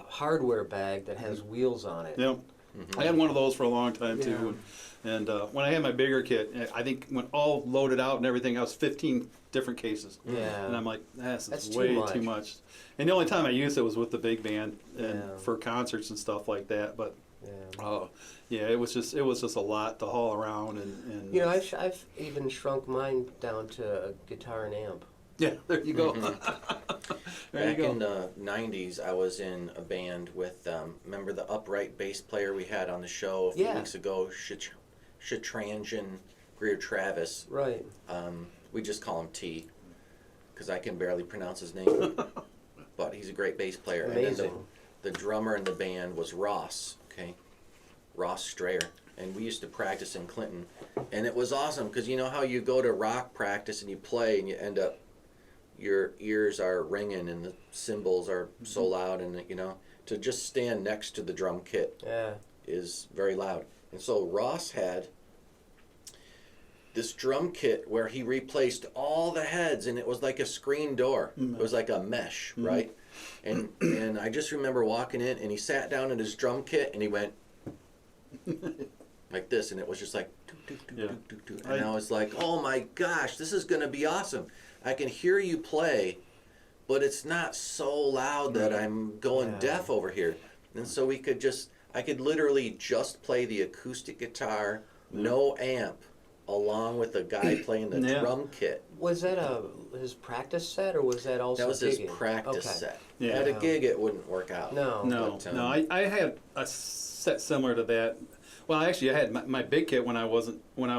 hardware bag that has wheels on it. Yeah. I had one of those for a long time too. And when I had my bigger kit, I think when all loaded out and everything, I was 15 different cases. Yeah. And I'm like, that's That's way too too much. And the only time I used it was with the big band and Yeah. for concerts and stuff like that. But Yeah. it was just a lot to haul around and I've even shrunk mine down to a guitar and amp. yeah, there you go. There Back you go. in the 90s, I was in a band with, remember the upright bass player we had on the show a few Yeah. weeks ago, Shatranjan Greer Travis. Right. We just call him T, because I can barely pronounce his name. But he's a great bass player. And Amazing. then the drummer in the band was Ross, okay? Ross Strayer. And we used to practice in Clinton. And it was awesome, because you know how you go to rock practice and you play and you end up, your ears are ringing and the cymbals are so loud, and to just stand next to the drum kit Yeah. is very loud. And so Ross had this drum kit where he replaced all the heads, and it was like a screen door. It was like a mesh, right? And I just remember walking in, and he sat down at his drum kit, and he went like this, and it was just like, doo, doo, doo, Yeah. doo, doo, doo. And I was like, oh my gosh, this is going to be awesome. I can hear you play, but it's not so loud that I'm going Yeah. deaf over here. And so I could literally just play the acoustic guitar, no amp, along with a guy playing the Yeah. drum kit. Was that his practice set, or was that also That was his gigging? practice Okay. set. Yeah. At a gig, it wouldn't work out. No. No, But, no. I had a set similar to that. Well, actually, I had my big kit when I was, when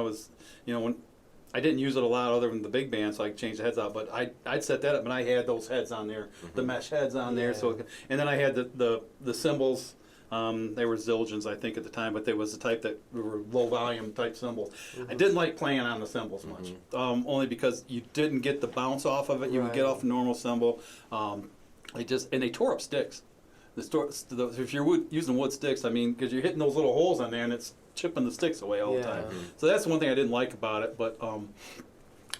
I didn't use it a lot other than the big band, so I could change the heads out. But I'd set that up, and I had those heads on there, the mesh heads on there. Yeah. So, and then I had the cymbals. They were Zildjians, I think, at the time, but they was the type that were low volume type cymbals. I didn't like playing on the cymbals much, only because you didn't get the bounce off of it. You would get Right. off a normal cymbal. They tore up sticks. If you're using wood sticks, I mean, because you're hitting those little holes on there and it's chipping the sticks away all the time. So that's one thing I didn't like about it. But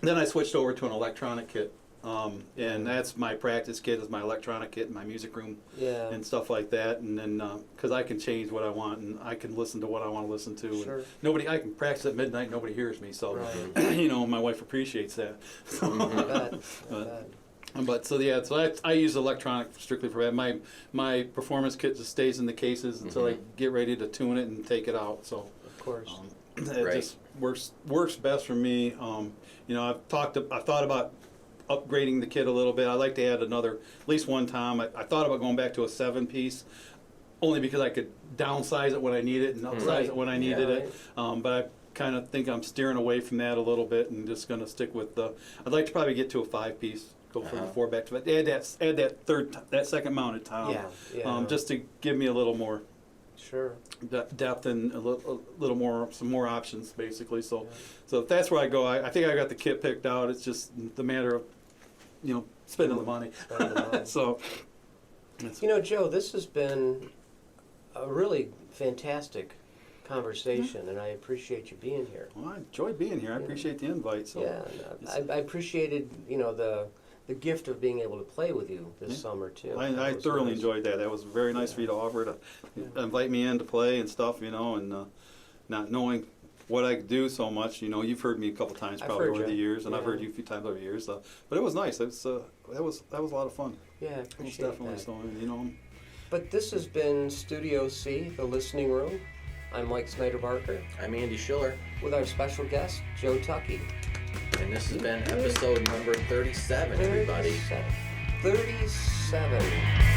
then I switched over to an electronic kit, and that's my practice kit, is my electronic kit in my music room Yeah. and stuff like that. And then because I can change what I want and I can listen to what I want to listen to. Sure. And I can practice at midnight. Nobody hears me, so Right. my wife appreciates that. I bet. I bet. But so I use electronic strictly for that. My performance kit just stays in the cases until I get ready to tune it and take it out. So Of course. it Right. just works best for me. I've thought about upgrading the kit a little bit. I'd like to add at least one time. I thought about going back to a 7-piece, only because I could downsize it when I need it and upsize it when I needed it. But I kind of think I'm steering away from that a little bit and just going to stick with I'd like to probably get to a 5-piece. Go from the 4 back to add that second mounted tom. Yeah. Just to give me a little more Sure. depth and a little more, some more options basically. So if that's where I go, I think I got the kit picked out. It's just the matter of spending the money. Spending the money. So Joe, this has been a really fantastic conversation, and I appreciate you being here. well, I enjoyed being here. I appreciate the invite. So Yeah, and I appreciated the gift of being able to play with you this summer too. I That was thoroughly nice. enjoyed that. That was very nice for you to offer to invite me in to play and stuff, and not knowing what I could do so much. You've heard me a couple times I've probably heard over the you. years, and I've Yeah. heard you a few times over the years. But it was nice. That was a lot of fun. Yeah, I Most appreciate definitely. that. So But this has been Studio C, the listening room. I'm Mike Snyder-Barker I'm Andy Schiller, with our special guest, Joe Tuckey. and this has been episode number 37, everybody. 37.